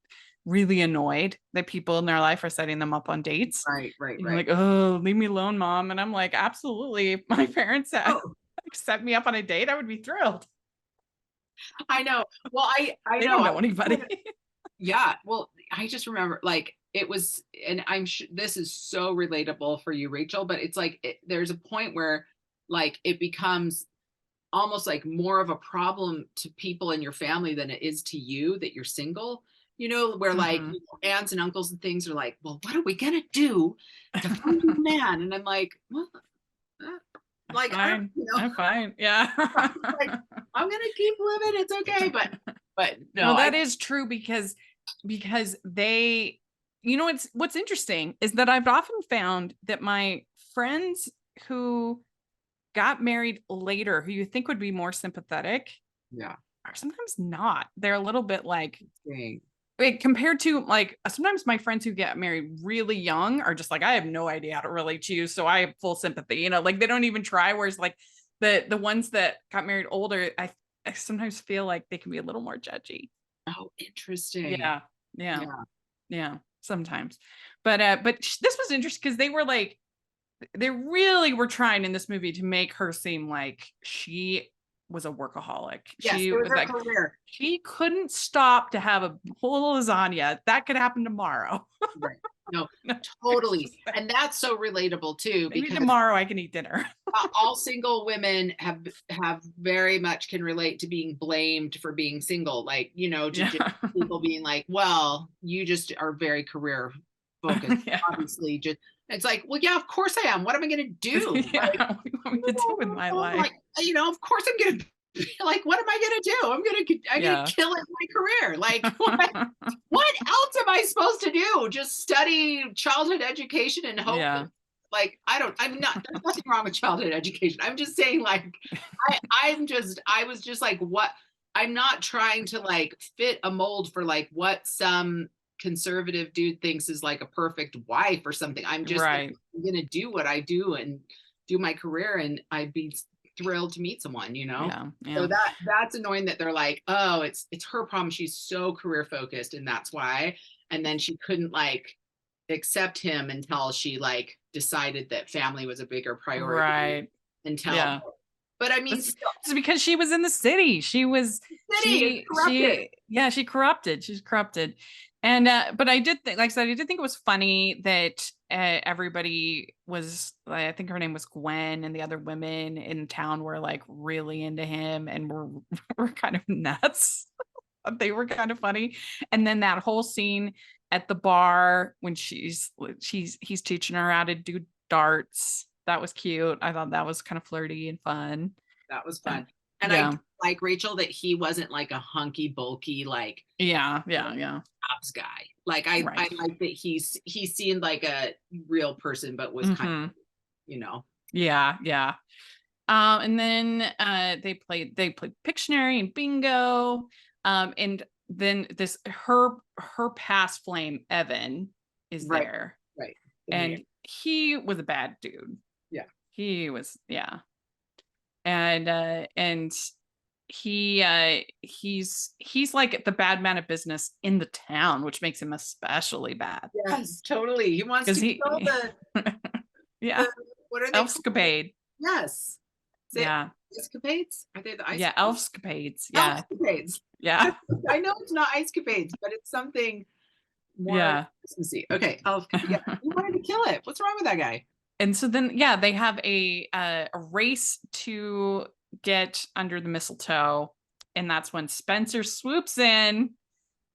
[SPEAKER 1] really annoyed that people in their life are setting them up on dates.
[SPEAKER 2] Right.
[SPEAKER 1] Like, oh, leave me alone, mom. And I'm like, absolutely. If my parents set me up on a date, I would be thrilled.
[SPEAKER 2] I know. Well, I
[SPEAKER 1] don't know anybody.
[SPEAKER 2] Yeah. Well, I just remember like it was, and I'm sure this is so relatable for you, Rachel, but it's like, there's a point where like it becomes almost like more of a problem to people in your family than it is to you that you're single, where like aunts and uncles and things are like, well, what are we going to do to find a man? And I'm like, well, like,
[SPEAKER 1] I'm fine. Yeah.
[SPEAKER 2] Like, I'm going to keep living. It's okay. But no,
[SPEAKER 1] that is true, because they you know, what's interesting is that I've often found that my friends who got married later, who you think would be more sympathetic,
[SPEAKER 2] Yeah.
[SPEAKER 1] are sometimes not. They're a little bit like,
[SPEAKER 2] Dang.
[SPEAKER 1] wait, compared to like sometimes my friends who get married really young are just like, I have no idea how to really choose, so I have full sympathy. You know, like they don't even try. Whereas like the ones that got married older, I sometimes feel like they can be a little more judgy.
[SPEAKER 2] Oh, interesting.
[SPEAKER 1] Yeah, yeah,
[SPEAKER 2] Yeah.
[SPEAKER 1] yeah. Sometimes, but this was interesting because they were like, they really were trying in this movie to make her seem like she was a workaholic.
[SPEAKER 2] Yes,
[SPEAKER 1] She
[SPEAKER 2] it was
[SPEAKER 1] was
[SPEAKER 2] her
[SPEAKER 1] like,
[SPEAKER 2] career.
[SPEAKER 1] she couldn't stop to have a whole lasagna. That could happen tomorrow.
[SPEAKER 2] Right. No,
[SPEAKER 1] It's
[SPEAKER 2] totally.
[SPEAKER 1] just like,
[SPEAKER 2] And that's so relatable too,
[SPEAKER 1] maybe
[SPEAKER 2] because
[SPEAKER 1] tomorrow I can eat dinner.
[SPEAKER 2] all single women have very much can relate to being blamed for being single. Like, to just
[SPEAKER 1] Yeah.
[SPEAKER 2] people being like, well, you just are very career focused.
[SPEAKER 1] Yeah.
[SPEAKER 2] Obviously, just it's like, well, yeah, of course I am. What am I gonna do?
[SPEAKER 1] Yeah.
[SPEAKER 2] Like,
[SPEAKER 1] What do you want me to do with my life?
[SPEAKER 2] like, of course I'm gonna be like, what am I gonna do? I'm gonna
[SPEAKER 1] Yeah.
[SPEAKER 2] kill it in my career. Like, what else am I supposed to do? Just study childhood education and hope
[SPEAKER 1] Yeah.
[SPEAKER 2] that, like, I'm not, there's nothing wrong with childhood education. I'm just saying, like, I was just like, what? I'm not trying to like fit a mold for like what some conservative dude thinks is like a perfect wife or something. I'm just like,
[SPEAKER 1] Right.
[SPEAKER 2] I'm gonna do what I do and do my career, and I'd be thrilled to meet someone.
[SPEAKER 1] Yeah.
[SPEAKER 2] So
[SPEAKER 1] Yeah.
[SPEAKER 2] that's annoying that they're like, oh, it's her problem. She's so career focused, and that's why. And then she couldn't like accept him until she like decided that family was a bigger priority
[SPEAKER 1] Right.
[SPEAKER 2] until,
[SPEAKER 1] Yeah.
[SPEAKER 2] but I mean,
[SPEAKER 1] It's,
[SPEAKER 2] still,
[SPEAKER 1] it's because she was in the city. She was
[SPEAKER 2] the city is corrupted.
[SPEAKER 1] yeah, she corrupted. She's corrupted. And but I did think, like I said, I did think it was funny that everybody was, I think her name was Gwen, and the other women in town were like really into him and were kind of nuts. They were kind of funny. And then that whole scene at the bar when he's teaching her how to do darts. That was cute. I thought that was kind of flirty and fun.
[SPEAKER 2] That was
[SPEAKER 1] Uh,
[SPEAKER 2] fun. And I
[SPEAKER 1] yeah.
[SPEAKER 2] did like Rachel that he wasn't like a hunky, bulky, like
[SPEAKER 1] Yeah. Yeah. Yeah.
[SPEAKER 2] ops guy. Like I
[SPEAKER 1] Right.
[SPEAKER 2] like that he seemed like a real person, but was kind
[SPEAKER 1] Hmm.
[SPEAKER 2] of, you know,
[SPEAKER 1] Yeah. Yeah. And then they played Pictionary and bingo. And then her past flame, Evan, is
[SPEAKER 2] right,
[SPEAKER 1] there.
[SPEAKER 2] right.
[SPEAKER 1] And he was a bad dude.
[SPEAKER 2] Yeah.
[SPEAKER 1] He was, yeah. And he's like the bad man of business in the town, which makes him especially bad
[SPEAKER 2] Yes, totally. He wants
[SPEAKER 1] because
[SPEAKER 2] to kill
[SPEAKER 1] yeah,
[SPEAKER 2] the what are they called?
[SPEAKER 1] elfscapade.
[SPEAKER 2] Yes. Is it
[SPEAKER 1] Yeah.
[SPEAKER 2] escapades? Are they the ice
[SPEAKER 1] Yeah, elfscapades. Yeah.
[SPEAKER 2] escapades?
[SPEAKER 1] Yeah.
[SPEAKER 2] I know it's not ice capades, but it's something more
[SPEAKER 1] Yeah.
[SPEAKER 2] Christmassy. Okay, yeah, you wanted to kill it. What's wrong with that guy?
[SPEAKER 1] And so then, yeah, they have a race to get under the mistletoe, and that's when Spencer swoops in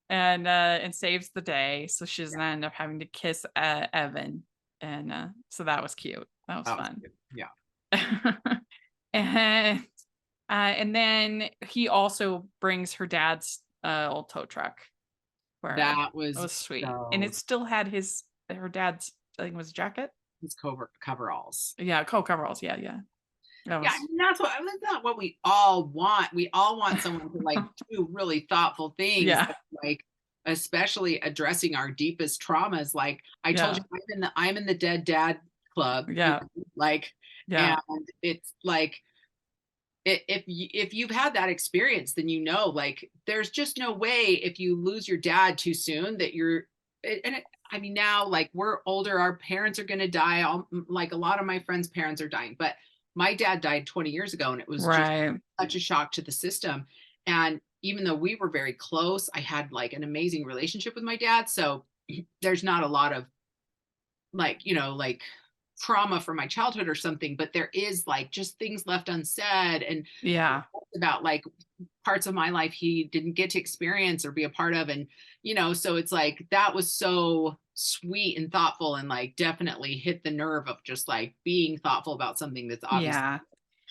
[SPEAKER 1] and saves the day. So she doesn't end up having to kiss Evan, and so that was cute. That was
[SPEAKER 2] That was
[SPEAKER 1] fun.
[SPEAKER 2] good. Yeah.
[SPEAKER 1] And then he also brings her dad's old tow truck for her.
[SPEAKER 2] That
[SPEAKER 1] It
[SPEAKER 2] was
[SPEAKER 1] was sweet, and
[SPEAKER 2] so
[SPEAKER 1] it still had her dad's, I think it was jacket.
[SPEAKER 2] his coveralls.
[SPEAKER 1] Yeah, coveralls. Yeah, yeah. That
[SPEAKER 2] Yeah,
[SPEAKER 1] was
[SPEAKER 2] I mean, that's not what we all want. We all want someone to like do really thoughtful things,
[SPEAKER 1] yeah,
[SPEAKER 2] like especially addressing our deepest traumas. Like I told
[SPEAKER 1] yeah,
[SPEAKER 2] you, I'm in the Dead Dad Club,
[SPEAKER 1] yeah,
[SPEAKER 2] like,
[SPEAKER 1] yeah,
[SPEAKER 2] and it's like if you've had that experience, then like there's just no way if you lose your dad too soon that I mean, now like we're older, our parents are going to die. Like a lot of my friends' parents are dying, but my dad died 20 years ago, and it was just
[SPEAKER 1] right.
[SPEAKER 2] such a shock to the system. And even though we were very close, I had like an amazing relationship with my dad. So there's not a lot of like, like trauma from my childhood or something, but there is like just things left unsaid and
[SPEAKER 1] Yeah,
[SPEAKER 2] about like parts of my life he didn't get to experience or be a part of. And, so it's like that was so sweet and thoughtful and like definitely hit the nerve of just like being thoughtful about something that's obviously
[SPEAKER 1] yeah.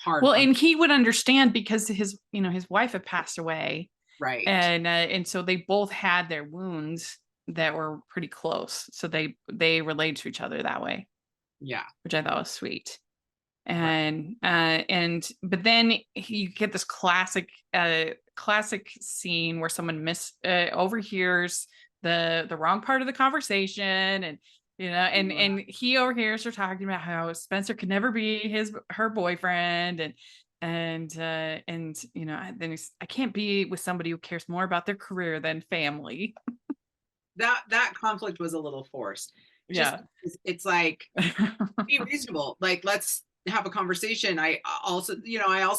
[SPEAKER 2] hard
[SPEAKER 1] Well,
[SPEAKER 2] for me.
[SPEAKER 1] and he would understand because his wife had passed away,
[SPEAKER 2] Right.
[SPEAKER 1] and so they both had their wounds, that were pretty close. So they relate to each other that way,
[SPEAKER 2] Yeah.
[SPEAKER 1] which I thought was sweet.
[SPEAKER 2] Right.
[SPEAKER 1] And but then you get this classic scene where someone overhears the wrong part of the conversation, and and he overhears her talking about how Spencer could never be her boyfriend, and then I can't be with somebody who cares more about their career than family.
[SPEAKER 2] That conflict was a little forced. Just
[SPEAKER 1] Yeah.
[SPEAKER 2] it's like, be reasonable. Like, let's have a conversation. I also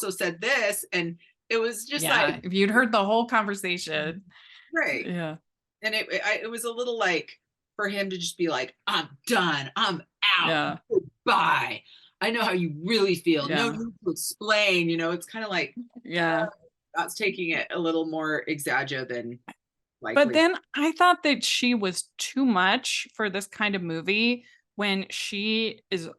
[SPEAKER 2] said this, and it was just
[SPEAKER 1] Yeah,
[SPEAKER 2] like,
[SPEAKER 1] if you'd heard the whole conversation.
[SPEAKER 2] right.
[SPEAKER 1] Yeah.
[SPEAKER 2] And it was a little like for him to just be like, I'm done. I'm out.
[SPEAKER 1] Yeah.
[SPEAKER 2] Goodbye. I know how you really feel. No
[SPEAKER 1] Yeah.
[SPEAKER 2] need to explain. It's kind of like
[SPEAKER 1] Yeah.
[SPEAKER 2] that's taking it a little more exaggerate than
[SPEAKER 1] But
[SPEAKER 2] likely.
[SPEAKER 1] then I thought that she was too much for this kind of movie when she is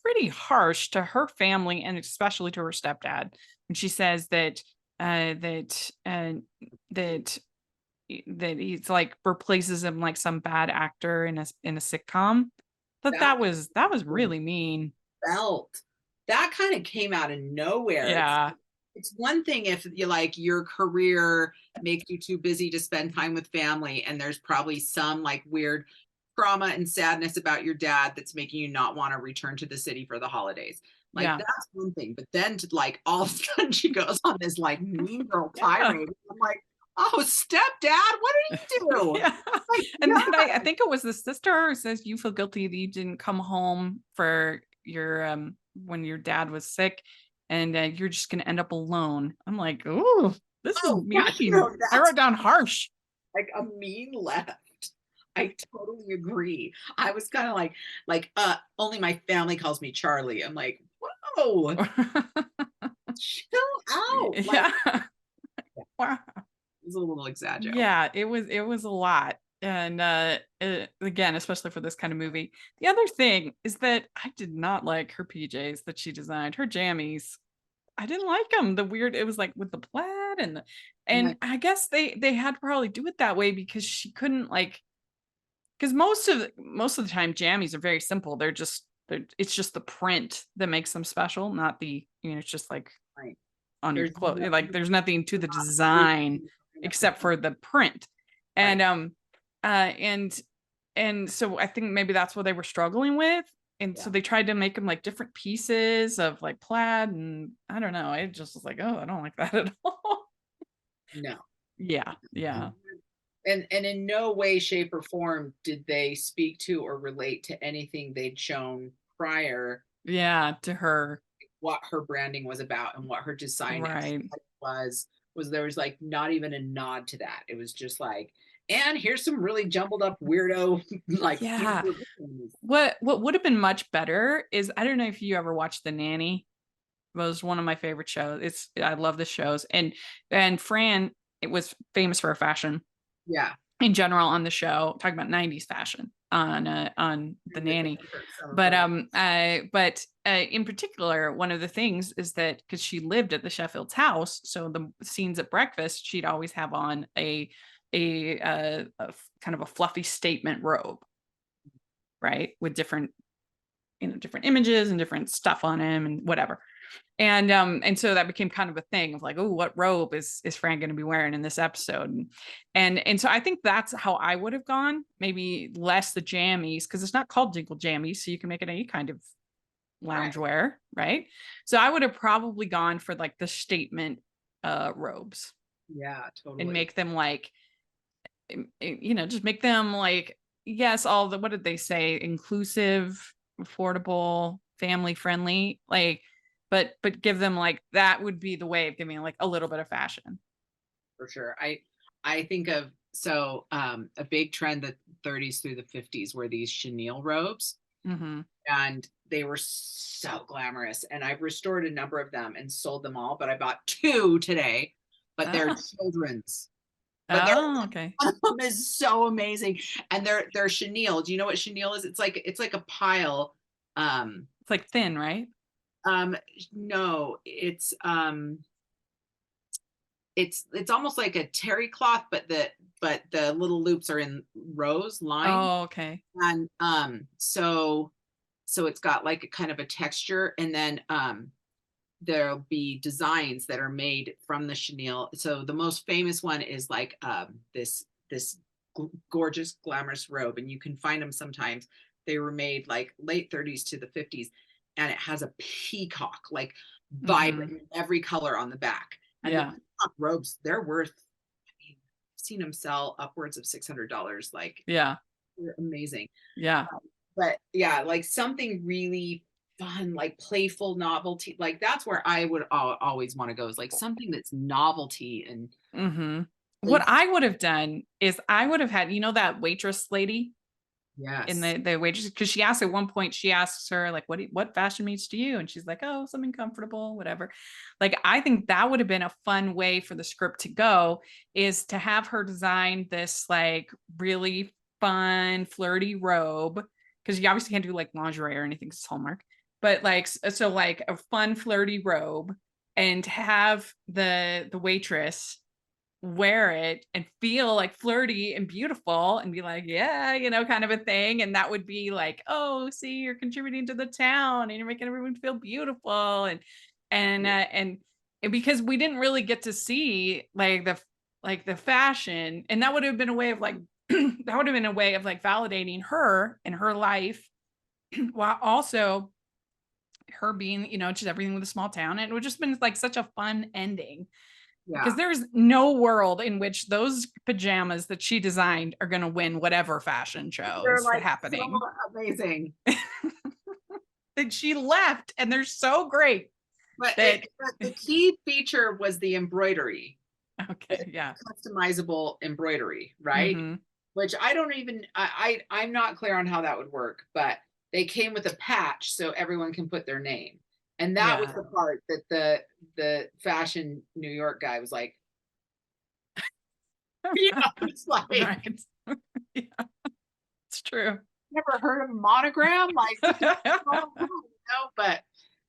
[SPEAKER 1] pretty harsh to her family and especially to her stepdad. When she says that uh that uh that that he's like replaces him like some bad actor in a sitcom. But
[SPEAKER 2] That
[SPEAKER 1] that was really mean.
[SPEAKER 2] felt that kind of came out of nowhere.
[SPEAKER 1] Yeah.
[SPEAKER 2] It's one thing if you like your career makes you too busy to spend time with family, and there's probably some like weird trauma and sadness about your dad that's making you not want to return to the city for the holidays. Like
[SPEAKER 1] Yeah.
[SPEAKER 2] that's one thing. But then to like all of a sudden she goes on this like mean girl
[SPEAKER 1] Yeah.
[SPEAKER 2] tirade. I'm like, oh stepdad, what did you do?
[SPEAKER 1] Yeah.
[SPEAKER 2] Like,
[SPEAKER 1] And then
[SPEAKER 2] God.
[SPEAKER 1] I think it was the sister who says you feel guilty that you didn't come home for your when your dad was sick, and you're just gonna end up alone. I'm like, ooh, this is
[SPEAKER 2] Oh God,
[SPEAKER 1] mean.
[SPEAKER 2] no,
[SPEAKER 1] I
[SPEAKER 2] that's
[SPEAKER 1] wrote down harsh.
[SPEAKER 2] like a mean left. I totally agree. I was kind of like, only my family calls me Charlie. I'm like, whoa, chill out. Like,
[SPEAKER 1] Yeah. Wow.
[SPEAKER 2] it was a little exaggerated.
[SPEAKER 1] Yeah, it was a lot. And again, especially for this kind of movie. The other thing is that I did not like her PJs that she designed, her jammies. I didn't like them. It was like with the plaid and
[SPEAKER 2] And
[SPEAKER 1] I guess they had to probably do it that way because she couldn't like because most of the time jammies are very simple. It's just the print that makes them special, not it's just like
[SPEAKER 2] like,
[SPEAKER 1] on your
[SPEAKER 2] there's
[SPEAKER 1] clothes. Like
[SPEAKER 2] nothing
[SPEAKER 1] there's nothing to the
[SPEAKER 2] really
[SPEAKER 1] design except for the print.
[SPEAKER 2] right.
[SPEAKER 1] And and so I think maybe that's what they were struggling with. And so
[SPEAKER 2] Yeah.
[SPEAKER 1] they tried to make them like different pieces of like plaid, and I don't know. It just was like, oh, I don't like that at all.
[SPEAKER 2] No.
[SPEAKER 1] Yeah, yeah,
[SPEAKER 2] And in no way, shape, or form did they speak to or relate to anything they'd shown prior,
[SPEAKER 1] yeah. To her,
[SPEAKER 2] what her branding was about and what her design
[SPEAKER 1] right?
[SPEAKER 2] was there was like not even a nod to that. It was just like, and here's some really jumbled up weirdo like
[SPEAKER 1] Yeah.
[SPEAKER 2] things.
[SPEAKER 1] What would have been much better is I don't know if you ever watched The Nanny. It was one of my favorite shows. I love the shows, and Fran, it was famous for her fashion
[SPEAKER 2] Yeah.
[SPEAKER 1] in general on the show, talking about 90s fashion on The Nanny. But in particular, one of the things is that because she lived at the Sheffield's house, so the scenes at breakfast, she'd always have on a kind of a fluffy statement robe, right, with different different images and different stuff on him and whatever. And so that became kind of a thing of like, oh, what robe is Fran going to be wearing in this episode? And so I think that's how I would have gone, maybe less the jammies, because it's not called Jingle Jammies, so you can make it any kind of loungewear, right? So I would have probably gone for like the statement robes
[SPEAKER 2] Yeah,
[SPEAKER 1] and
[SPEAKER 2] totally.
[SPEAKER 1] make them like just make them like, yes, all the, what did they say, inclusive, affordable, family friendly, like, but give them like, that would be the way of giving like a little bit of fashion.
[SPEAKER 2] For sure. I think of a big trend the 30s through the 50s were these chenille robes,
[SPEAKER 1] Mm-hmm.
[SPEAKER 2] and they were so glamorous, and I've restored a number of them and sold them all, but I bought two today, but they're children's. But they're
[SPEAKER 1] Oh, okay.
[SPEAKER 2] one of them is so amazing, and they're chenille. Do you know what chenille is? It's like a pile.
[SPEAKER 1] It's like thin, right?
[SPEAKER 2] No, it's almost like a terry cloth, but but the little loops are in rows, line.
[SPEAKER 1] Oh, okay.
[SPEAKER 2] And so it's got like a kind of a texture, and then there'll be designs that are made from the chenille. So the most famous one is like this gorgeous glamorous robe, and you can find them sometimes. They were made like late 30s to the 50s, and it has a peacock, like vibrant in every color on the back. And the
[SPEAKER 1] Yeah.
[SPEAKER 2] peacock robes, they're worth, I mean, I've seen them sell upwards of $600. Like,
[SPEAKER 1] Yeah.
[SPEAKER 2] they're amazing.
[SPEAKER 1] Yeah.
[SPEAKER 2] But yeah, like something really fun, like playful novelty. Like that's where I would always want to go, is like something that's novelty and
[SPEAKER 1] What
[SPEAKER 2] playful.
[SPEAKER 1] I would have done is I would have had, that waitress lady in
[SPEAKER 2] Yes.
[SPEAKER 1] the waitress, because she asked at one point, she asks her like, what fashion means to you? And she's like, oh, something comfortable, whatever. Like, I think that would have been a fun way for the script to go, is to have her design this like really fun, flirty robe. Because you obviously can't do like lingerie or anything, 'cause it's Hallmark. But like, so like a fun, flirty robe, and have the waitress wear it and feel like flirty and beautiful and be like, yeah, kind of a thing. And that would be like, oh, see, you're contributing to the town and you're making everyone feel beautiful. And because we didn't really get to see like the fashion, and that would have been a way of like that would have been a way of like validating her and her life, while also her being, just everything with a small town. And it would just been like such a fun ending, because
[SPEAKER 2] Yeah.
[SPEAKER 1] there's no world in which those pajamas that she designed are going to win whatever fashion show
[SPEAKER 2] They're
[SPEAKER 1] is
[SPEAKER 2] like
[SPEAKER 1] happening.
[SPEAKER 2] so amazing.
[SPEAKER 1] That she left, and they're so great.
[SPEAKER 2] But
[SPEAKER 1] That
[SPEAKER 2] the key feature was the embroidery,
[SPEAKER 1] okay, yeah.
[SPEAKER 2] customizable embroidery, right?
[SPEAKER 1] Mm-hmm.
[SPEAKER 2] Which I don't even, I'm not clear on how that would work, but they came with a patch so everyone can put their name. And that was
[SPEAKER 1] Yeah.
[SPEAKER 2] the part that the fashion New York guy was like, it's like,
[SPEAKER 1] Right. Yeah, it's true.
[SPEAKER 2] never heard of a monogram, like,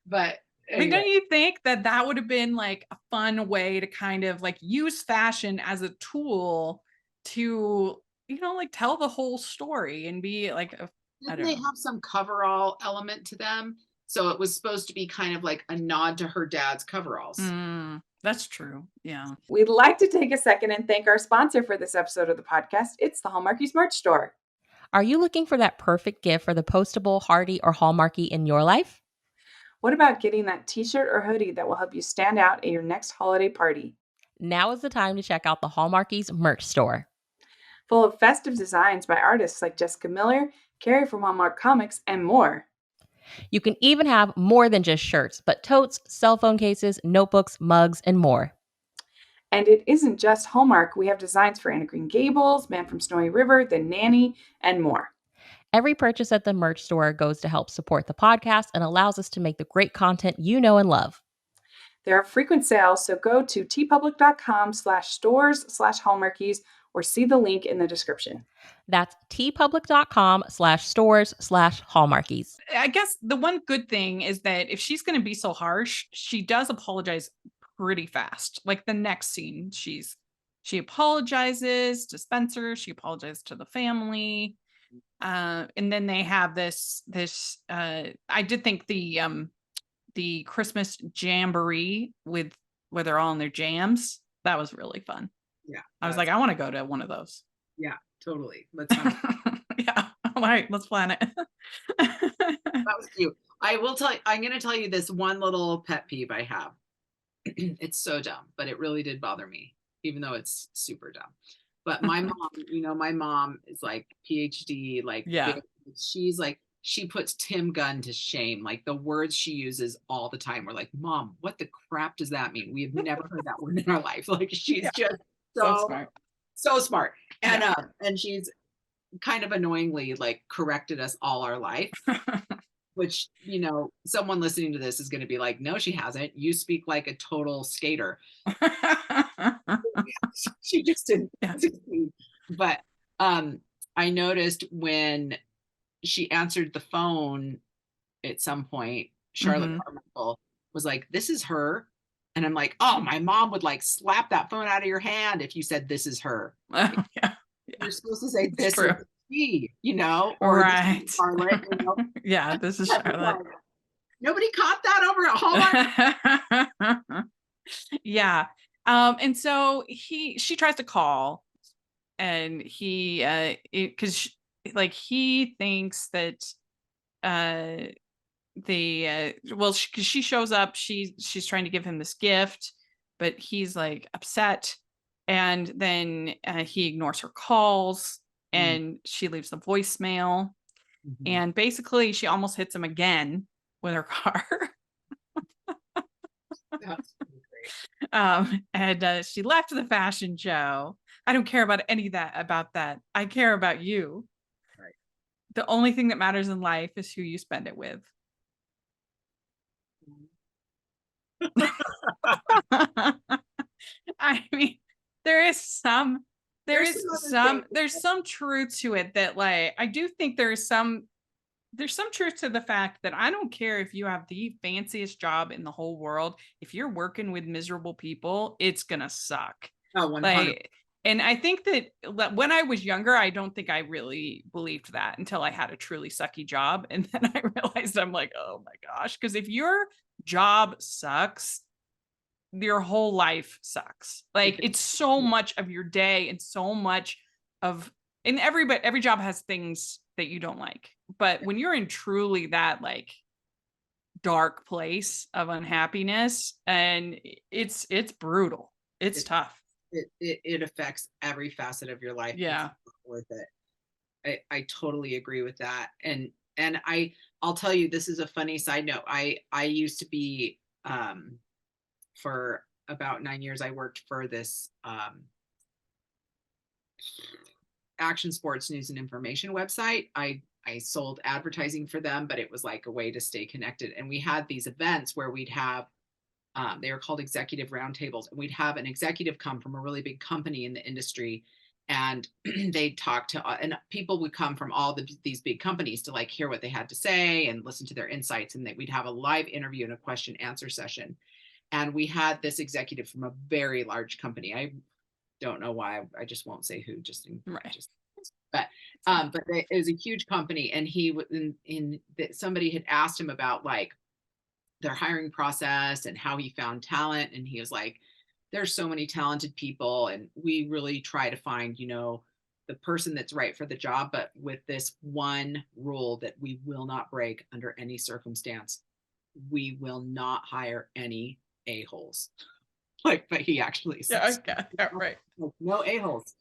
[SPEAKER 2] but
[SPEAKER 1] I mean,
[SPEAKER 2] anyway.
[SPEAKER 1] don't you think that that would have been like a fun way to kind of like use fashion as a tool to, like tell the whole story and be like, I
[SPEAKER 2] Didn't
[SPEAKER 1] don't
[SPEAKER 2] they
[SPEAKER 1] know.
[SPEAKER 2] have some coverall element to them? So it was supposed to be kind of like a nod to her dad's coveralls.
[SPEAKER 1] That's true. Yeah.
[SPEAKER 4] We'd like to take a second and thank our sponsor for this episode of the podcast. It's the Hallmarkies merch store.
[SPEAKER 3] Are you looking for that perfect gift for the postable, hardy, or Hallmarky in your life?
[SPEAKER 4] What about getting that t-shirt or hoodie that will help you stand out at your next holiday party?
[SPEAKER 3] Now is the time to check out the Hallmarkies merch store.
[SPEAKER 4] Full of festive designs by artists like Jessica Miller, Carrie from Hallmark Comics, and more.
[SPEAKER 3] You can even have more than just shirts, but totes, cell phone cases, notebooks, mugs, and more.
[SPEAKER 4] And it isn't just Hallmark. We have designs for Anna Green Gables, Man from Snowy River, The Nanny, and more.
[SPEAKER 3] Every purchase at the merch store goes to help support the podcast and allows us to make the great content you know and love.
[SPEAKER 4] There are frequent sales, so go to tpublic.com/stores/Hallmarkies or see the link in the description.
[SPEAKER 3] That's tpublic.com/stores/Hallmarkies.
[SPEAKER 1] I guess the one good thing is that if she's going to be so harsh, she does apologize pretty fast. Like the next scene, she apologizes to Spencer. She apologizes to the family. And then they have this, I did think the Christmas jamboree where they're all in their jams. That was really fun.
[SPEAKER 2] Yeah.
[SPEAKER 1] I was like, I want to go to one of those.
[SPEAKER 2] Yeah, totally. Let's
[SPEAKER 1] yeah. All right, let's plan it.
[SPEAKER 2] that was cute. I will tell you, I'm going to tell you this one little pet peeve I have. It's so dumb, but it really did bother me, even though it's super dumb. But my mom, my mom is like PhD, like,
[SPEAKER 1] yeah.
[SPEAKER 2] She's like, she puts Tim Gunn to shame. Like the words she uses all the time. We're like, Mom, what the crap does that mean? We have never heard that word in our life. Like she's just so smart. And and she's kind of annoyingly like corrected us all our life. Which, someone listening to this is going to be like, no, she hasn't. You speak like a total skater. She just didn't succeed. But I noticed when she answered the phone at some point, Charlotte Carmichael was like, this is her. And I'm like, oh, my mom would like slap that phone out of your hand if you said this is her.
[SPEAKER 1] Oh, yeah.
[SPEAKER 2] You're supposed to say
[SPEAKER 1] It's
[SPEAKER 2] this
[SPEAKER 1] true.
[SPEAKER 2] is she, or this
[SPEAKER 1] Right.
[SPEAKER 2] is Charlotte,
[SPEAKER 1] Yeah, this is Charlotte.
[SPEAKER 2] Nobody caught that over at Hallmark.
[SPEAKER 1] Yeah. And so she tries to call, and he because like he thinks that cause she shows up, she's trying to give him this gift, but he's like upset, and then he ignores her calls, and she leaves the voicemail,
[SPEAKER 2] Mhm.
[SPEAKER 1] and basically she almost hits him again with her car.
[SPEAKER 2] That's pretty great.
[SPEAKER 1] And she left the fashion show. I don't care about any of that about that. I care about you.
[SPEAKER 2] Right.
[SPEAKER 1] The only thing that matters in life is who you spend it with. I mean, there is some
[SPEAKER 2] There's some other things.
[SPEAKER 1] truth to it, that like I do think there's some truth to the fact that I don't care if you have the fanciest job in the whole world. If you're working with miserable people, it's gonna suck.
[SPEAKER 2] Oh, 100.
[SPEAKER 1] Like, and I think that when I was younger, I don't think I really believed that until I had a truly sucky job. And then I realized, I'm like, oh my gosh. Because if your job sucks, your whole life sucks. Like, it's so much of your day, and so much of, and every job has things that you don't like. But when you're in truly that like dark place of unhappiness, and it's brutal. It's tough.
[SPEAKER 2] It affects every facet of your life.
[SPEAKER 1] Yeah.
[SPEAKER 2] It's not worth it. I totally agree with that. And I'll tell you, this is a funny side note. I used to be for about 9 years, I worked for this action sports news and information website. I sold advertising for them, but it was like a way to stay connected. And we had these events where we'd have they were called executive roundtables, and we'd have an executive come from a really big company in the industry, and they'd talk to and people would come from all these big companies to like hear what they had to say and listen to their insights, and that we'd have a live interview and a question answer session. And we had this executive from a very large company. I don't know why. I just won't say who.
[SPEAKER 1] Right.
[SPEAKER 2] But it was a huge company, and he was in that somebody had asked him about like their hiring process and how he found talent, and he was like, there's so many talented people, and we really try to find the person that's right for the job, but with this one rule that we will not break under any circumstance: we will not hire any a-holes. Like, but he actually says,
[SPEAKER 1] Yeah, right.
[SPEAKER 2] no a-holes.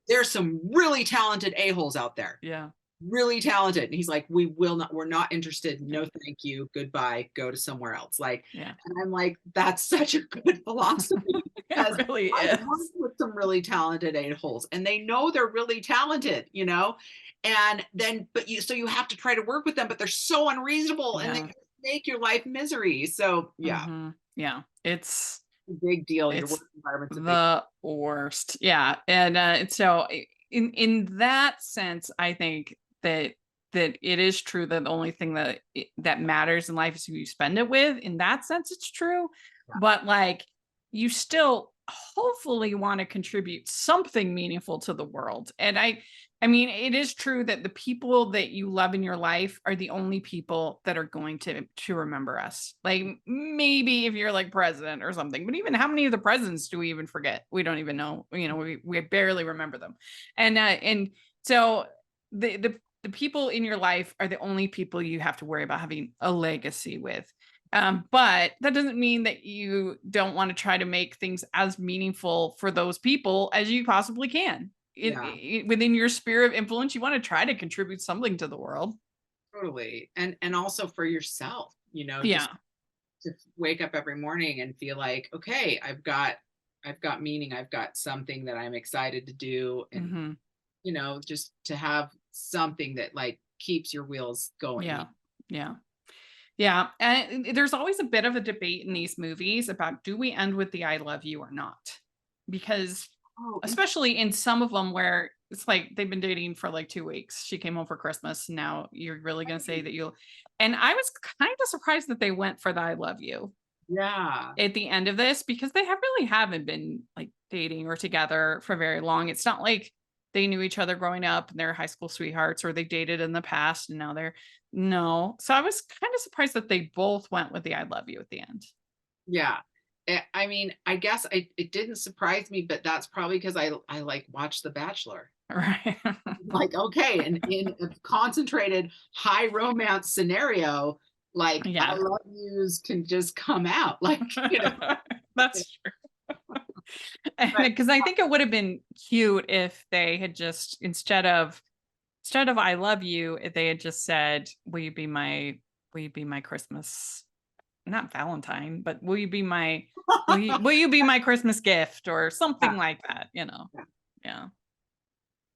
[SPEAKER 2] There's some really talented a-holes out there.
[SPEAKER 1] Yeah.
[SPEAKER 2] Really talented. And he's like, we're not interested. No, thank you. Goodbye. Go to somewhere else. Like,
[SPEAKER 1] Yeah.
[SPEAKER 2] and I'm like, that's such a good philosophy. Because
[SPEAKER 1] it really
[SPEAKER 2] I
[SPEAKER 1] is.
[SPEAKER 2] work with some really talented a-holes, and they know they're really talented, and then, so you have to try to work with them, but they're so unreasonable, and they make your life misery. So yeah.
[SPEAKER 1] Mm-hmm. Yeah. It's
[SPEAKER 2] a big deal. Your
[SPEAKER 1] It's
[SPEAKER 2] work environment's
[SPEAKER 1] the worst. Yeah. And so in that sense, I think that it is true that the only thing that matters in life is who you spend it with. In that sense, it's true.
[SPEAKER 2] Yeah.
[SPEAKER 1] But like, you still hopefully want to contribute something meaningful to the world. And I mean, it is true that the people that you love in your life are the only people that are going to remember us. Like, maybe if you're like president or something, but even how many of the presidents do we even forget? We don't even know. We barely remember them. And so the people in your life are the only people you have to worry about having a legacy with. But that doesn't mean that you don't want to try to make things as meaningful for those people as you possibly can. Within your sphere of influence, you want to try to contribute something to the world.
[SPEAKER 2] Totally. And also for yourself,
[SPEAKER 1] Yeah.
[SPEAKER 2] just to wake up every morning and feel like, okay, I've got meaning. I've got something that I'm excited to do. And, just to have something that like keeps your wheels going.
[SPEAKER 1] Yeah. And there's always a bit of a debate in these movies about, do we end with the I love you or not? Because especially in some of them where it's like they've been dating for like 2 weeks. She came home for Christmas. Now you're really going to say that and I was kind of surprised that they went for the I love you.
[SPEAKER 2] Yeah.
[SPEAKER 1] at the end of this, because they really haven't been like dating or together for very long. It's not like they knew each other growing up and they're high school sweethearts, or they dated in the past and now they're no. So I was kind of surprised that they both went with the I love you at the end.
[SPEAKER 2] Yeah. I mean, I guess it didn't surprise me, but that's probably because I like watch The Bachelor.
[SPEAKER 1] Right.
[SPEAKER 2] Like, okay, and in a concentrated high romance scenario, like I
[SPEAKER 1] Yeah.
[SPEAKER 2] love yous can just come out. Like, you know,
[SPEAKER 1] That's true.
[SPEAKER 2] but
[SPEAKER 1] Because I think it would have been cute if they had just instead of I love you, if they had just said, will you be my Christmas, not Valentine, but will you be my Christmas gift or
[SPEAKER 2] yeah,
[SPEAKER 1] something like that, you know?
[SPEAKER 2] yeah.
[SPEAKER 1] Yeah.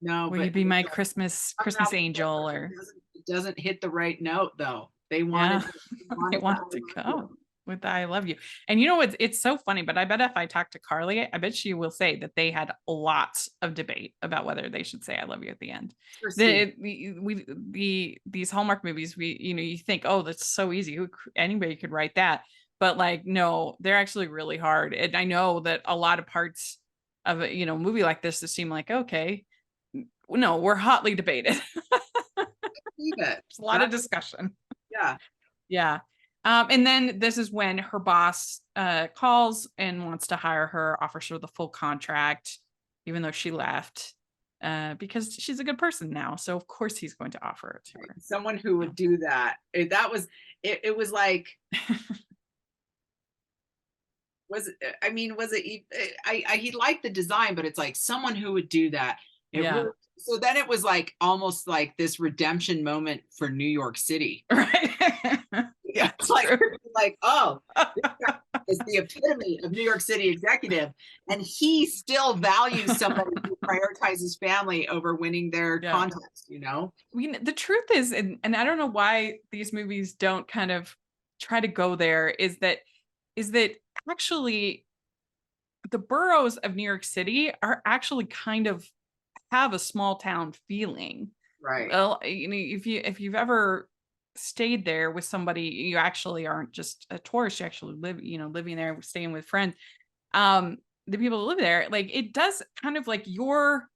[SPEAKER 2] No,
[SPEAKER 1] Will you
[SPEAKER 2] but
[SPEAKER 1] be my
[SPEAKER 2] somehow
[SPEAKER 1] Christmas angel or
[SPEAKER 2] it doesn't hit the right note though. They
[SPEAKER 1] yeah.
[SPEAKER 2] they
[SPEAKER 1] I
[SPEAKER 2] wanted
[SPEAKER 1] wanted
[SPEAKER 2] that
[SPEAKER 1] to
[SPEAKER 2] I love
[SPEAKER 1] go
[SPEAKER 2] you.
[SPEAKER 1] with the I love you. And you know, it's so funny, but I bet if I talk to Carly, I bet she will say that they had lots of debate about whether they should say I love you at the end.
[SPEAKER 2] Christine.
[SPEAKER 1] These Hallmark movies, you think, oh, that's so easy. Anybody could write that. But like, no, they're actually really hard. And I know that a lot of parts of a, movie like this that seem like, okay, no, we're hotly debated.
[SPEAKER 2] Believe it.
[SPEAKER 1] There's a lot of discussion.
[SPEAKER 2] Yeah.
[SPEAKER 1] Yeah. And then this is when her boss calls and wants to hire her, offers her the full contract, even though she left, because she's a good person now. So of course he's going to offer it to her.
[SPEAKER 2] Someone who would do that. That was it was like I mean, was it he liked the design, but it's like someone who would do that. It
[SPEAKER 1] Yeah.
[SPEAKER 2] really, so then it was like almost like this redemption moment for New York City.
[SPEAKER 1] Right.
[SPEAKER 2] Yeah, it's like, oh, this guy is the epitome of New York City executive, and he still values somebody who prioritizes family over winning their
[SPEAKER 1] Yeah.
[SPEAKER 2] contest, you know?
[SPEAKER 1] I mean, the truth is, and I don't know why these movies don't kind of try to go there, is that actually the boroughs of New York City are actually kind of have a small town feeling.
[SPEAKER 2] Right.
[SPEAKER 1] Well, if you've ever stayed there with somebody, you actually aren't just a tourist, you actually living there, staying with friends. The people who live there, like it does kind of like your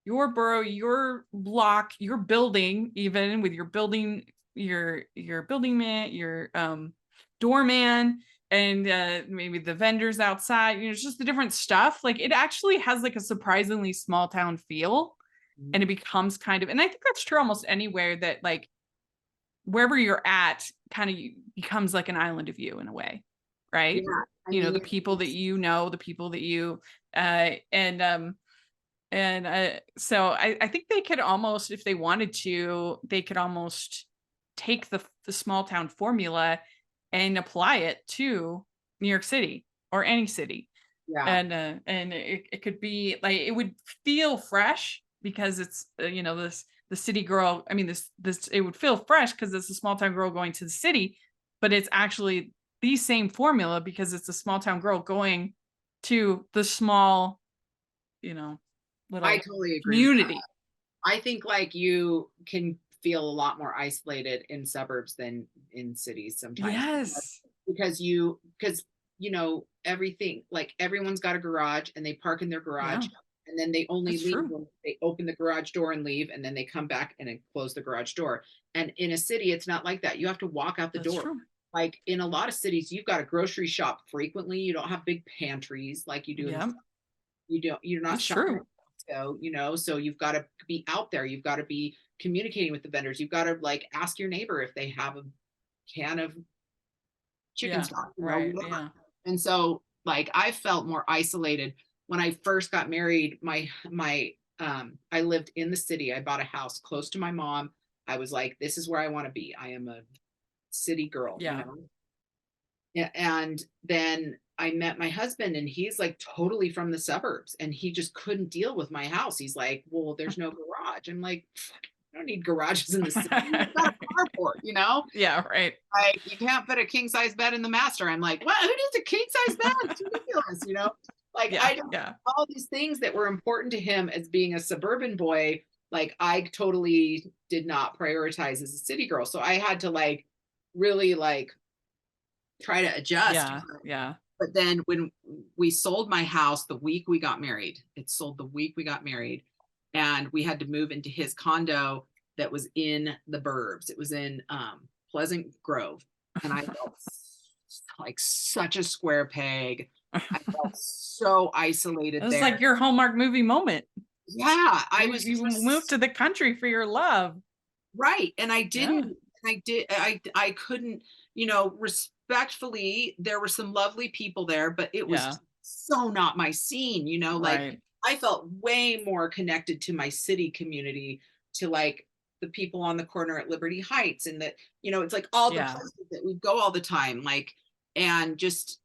[SPEAKER 1] borough, your block, your building, even with your building, your building man, your doorman, and maybe the vendors outside, it's just the different stuff. Like it actually has like a surprisingly small town feel. And it becomes kind of, and I think that's true almost anywhere, that like wherever you're at kind of becomes like an island of you in a way, right?
[SPEAKER 2] Yeah. I
[SPEAKER 1] The
[SPEAKER 2] mean,
[SPEAKER 1] people that the people that you so I think they could almost, if they wanted to, they could almost take the small town formula and apply it to New York City or any city.
[SPEAKER 2] yeah.
[SPEAKER 1] And it could be like, it would feel fresh because it's the city girl. I mean, this it would feel fresh because it's a small town girl going to the city, but it's actually the same formula because it's a small town girl going to the small, little
[SPEAKER 2] I totally agree with
[SPEAKER 1] community.
[SPEAKER 2] that. I think like you can feel a lot more isolated in suburbs than in cities sometimes.
[SPEAKER 1] Yes.
[SPEAKER 2] Because everything, like everyone's got a garage and they park in their garage, and then they only
[SPEAKER 1] That's
[SPEAKER 2] leave
[SPEAKER 1] true.
[SPEAKER 2] when they open the garage door and leave, and then they come back and then close the garage door. And in a city, it's not like that. You have to walk out the
[SPEAKER 1] That's
[SPEAKER 2] door.
[SPEAKER 1] true.
[SPEAKER 2] Like in a lot of cities, you've got to grocery shop frequently. You don't have big pantries like you do in
[SPEAKER 1] Yeah.
[SPEAKER 2] you're not
[SPEAKER 1] That's
[SPEAKER 2] shopping
[SPEAKER 1] true.
[SPEAKER 2] at Costco, so you've got to be out there. You've got to be communicating with the vendors. You've got to like ask your neighbor if they have a can of chicken
[SPEAKER 1] Yeah.
[SPEAKER 2] stock,
[SPEAKER 1] Right.
[SPEAKER 2] whatever.
[SPEAKER 1] Yeah.
[SPEAKER 2] And so like I felt more isolated when I first got married. I lived in the city. I bought a house close to my mom. I was like, this is where I want to be. I am a city girl,
[SPEAKER 1] Yeah.
[SPEAKER 2] Yeah. And then I met my husband, and he's like totally from the suburbs, and he just couldn't deal with my house. He's like, well, there's no garage. I'm like, I don't need garages in the city. You've got a carport,
[SPEAKER 1] Yeah. Right.
[SPEAKER 2] like you can't put a king size bed in the master. I'm like, what? Who needs a king size bed? It's ridiculous. Like
[SPEAKER 1] Yeah.
[SPEAKER 2] I don't
[SPEAKER 1] Yeah.
[SPEAKER 2] all these things that were important to him as being a suburban boy, like I totally did not prioritize as a city girl. So I had to like really like try to adjust.
[SPEAKER 1] Yeah. Yeah.
[SPEAKER 2] But then when we sold my house the week we got married, it sold the week we got married, and we had to move into his condo that was in the burbs. It was in Pleasant Grove, and I felt like such a square peg. I felt so isolated
[SPEAKER 1] It was
[SPEAKER 2] there.
[SPEAKER 1] like your Hallmark movie moment.
[SPEAKER 2] Yeah,
[SPEAKER 1] You moved to the country for your love.
[SPEAKER 2] right, and I
[SPEAKER 1] Yeah.
[SPEAKER 2] didn't. I couldn't, respectfully, there were some lovely people there, but it was
[SPEAKER 1] Yeah.
[SPEAKER 2] so not my scene, like
[SPEAKER 1] Right.
[SPEAKER 2] I felt way more connected to my city community, to like the people on the corner at Liberty Heights, and that, it's like all the
[SPEAKER 1] Yeah.
[SPEAKER 2] places that we go all the time, like, and just,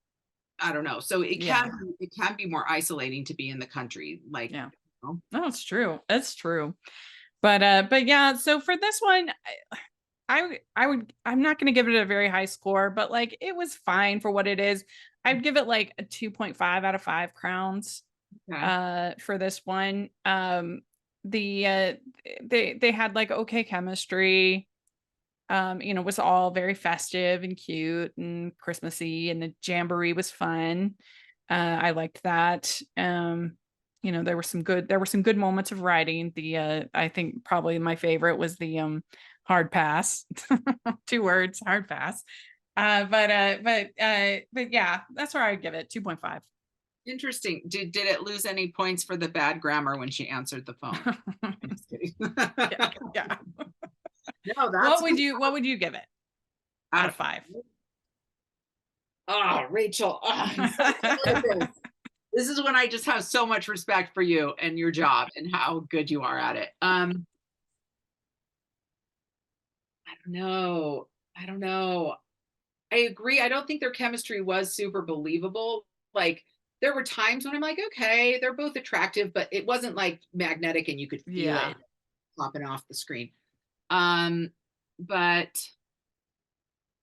[SPEAKER 2] I don't know. So
[SPEAKER 1] Yeah.
[SPEAKER 2] it can be more isolating to be in the country, like,
[SPEAKER 1] Yeah.
[SPEAKER 2] you know?
[SPEAKER 1] No, it's true. It's true. But yeah, so for this one, I'm not going to give it a very high score, but like it was fine for what it is. I'd give it like a 2.5 out of 5 crowns
[SPEAKER 2] Okay.
[SPEAKER 1] for this one. They had like okay chemistry. Was all very festive and cute and Christmassy, and the jamboree was fun. I liked that. There were some good moments of writing. I think probably my favorite was the hard pass. 2 words, hard pass. But yeah, that's where I give it 2.5.
[SPEAKER 2] Interesting. Did it lose any points for the bad grammar when she answered the phone? I'm just kidding.
[SPEAKER 1] Yeah, yeah.
[SPEAKER 2] No, that's
[SPEAKER 1] What would you give it out of 5?
[SPEAKER 2] Oh, Rachel. Oh, I'm so excited. This is when I just have so much respect for you and your job and how good you are at it. I don't know. I don't know. I agree. I don't think their chemistry was super believable. Like, there were times when I'm like, okay, they're both attractive, but it wasn't like magnetic and you could feel
[SPEAKER 1] Yeah.
[SPEAKER 2] it popping off the screen. But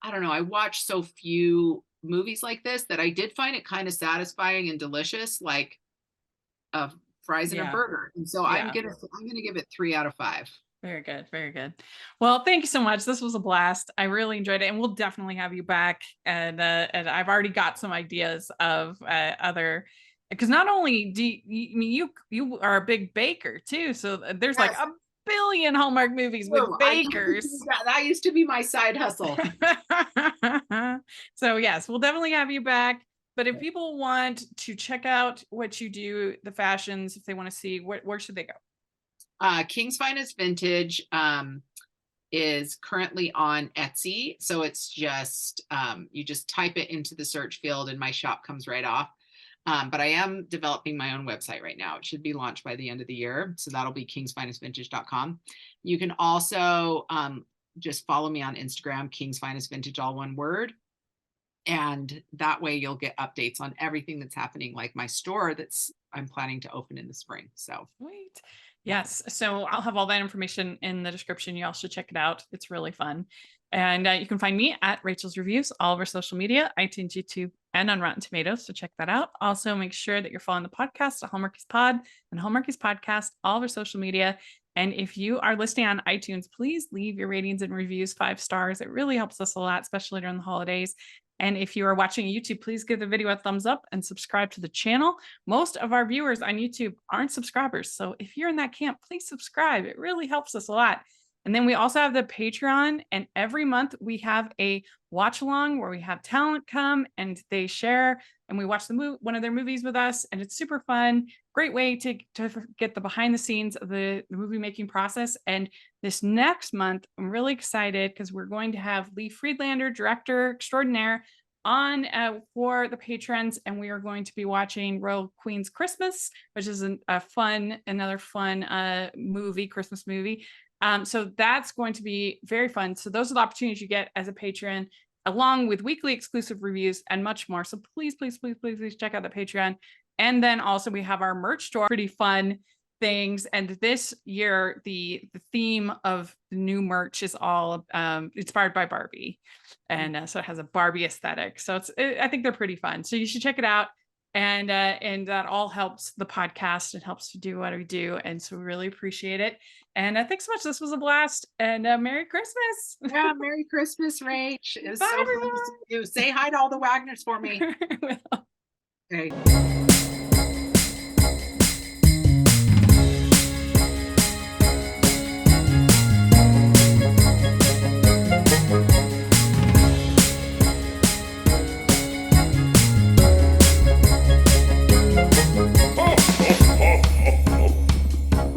[SPEAKER 2] I don't know. I watch so few movies like this that I did find it kind of satisfying and delicious, like fries and a
[SPEAKER 1] Yeah.
[SPEAKER 2] burger. And so
[SPEAKER 1] Yeah.
[SPEAKER 2] I'm gonna give it 3 out of 5.
[SPEAKER 1] Very good. Very good. Well, thank you so much. This was a blast. I really enjoyed it, and we'll definitely have you back. And I've already got some ideas of other, because not only do you are a big baker too, so there's like
[SPEAKER 2] Yes.
[SPEAKER 1] a billion Hallmark movies with
[SPEAKER 2] Whoa,
[SPEAKER 1] bakers.
[SPEAKER 2] that used to be my side hustle.
[SPEAKER 1] So yes, we'll definitely have you back. But if people want to check out what you do, the fashions, if they want to see, where should they go?
[SPEAKER 2] King's Finest Vintage is currently on Etsy. So it's just, you just type it into the search field and my shop comes right off. But I am developing my own website right now. It should be launched by the end of the year. So that'll be kingsfinestvintage.com. You can also just follow me on Instagram, King's Finest Vintage, all one word. And that way you'll get updates on everything that's happening, like my store I'm planning to open in the spring. So
[SPEAKER 1] Sweet. Yes. So I'll have all that information in the description. You all should check it out. It's really fun. And you can find me at Rachel's Reviews, all over social media, iTunes, YouTube, and on Rotten Tomatoes. So check that out. Also, make sure that you're following the podcast at Hallmarkies Pod and Hallmarkies Podcast, all over social media. And if you are listening on iTunes, please leave your ratings and reviews 5 stars. It really helps us a lot, especially during the holidays. And if you are watching YouTube, please give the video a thumbs up and subscribe to the channel. Most of our viewers on YouTube aren't subscribers. So if you're in that camp, please subscribe. It really helps us a lot. And then we also have the Patreon, and every month we have a watch along where we have talent come and they share and we watch one of their movies with us, and it's super fun. Great way to get the behind the scenes of the movie making process. And this next month, I'm really excited because we're going to have Lee Friedlander, director extraordinaire, on for the patrons, and we are going to be watching Royal Queen's Christmas, which is another fun movie, Christmas movie. So that's going to be very fun. So those are the opportunities you get as a patron, along with weekly exclusive reviews and much more. So please, please, please, please, please check out the Patreon. And then also we have our merch store, pretty fun things. And this year, the theme of the new merch is all inspired by Barbie. And so it has a Barbie aesthetic. So I think they're pretty fun. So you should check it out. and that all helps the podcast and helps to do what we do. And so we really appreciate it. And thanks so much. This was a blast. And Merry Christmas.
[SPEAKER 2] Yeah, Merry Christmas, Rach. It was
[SPEAKER 1] Bye,
[SPEAKER 2] so fun to see you. Say hi to all the Wagners for me.
[SPEAKER 1] everyone.
[SPEAKER 2] Okay.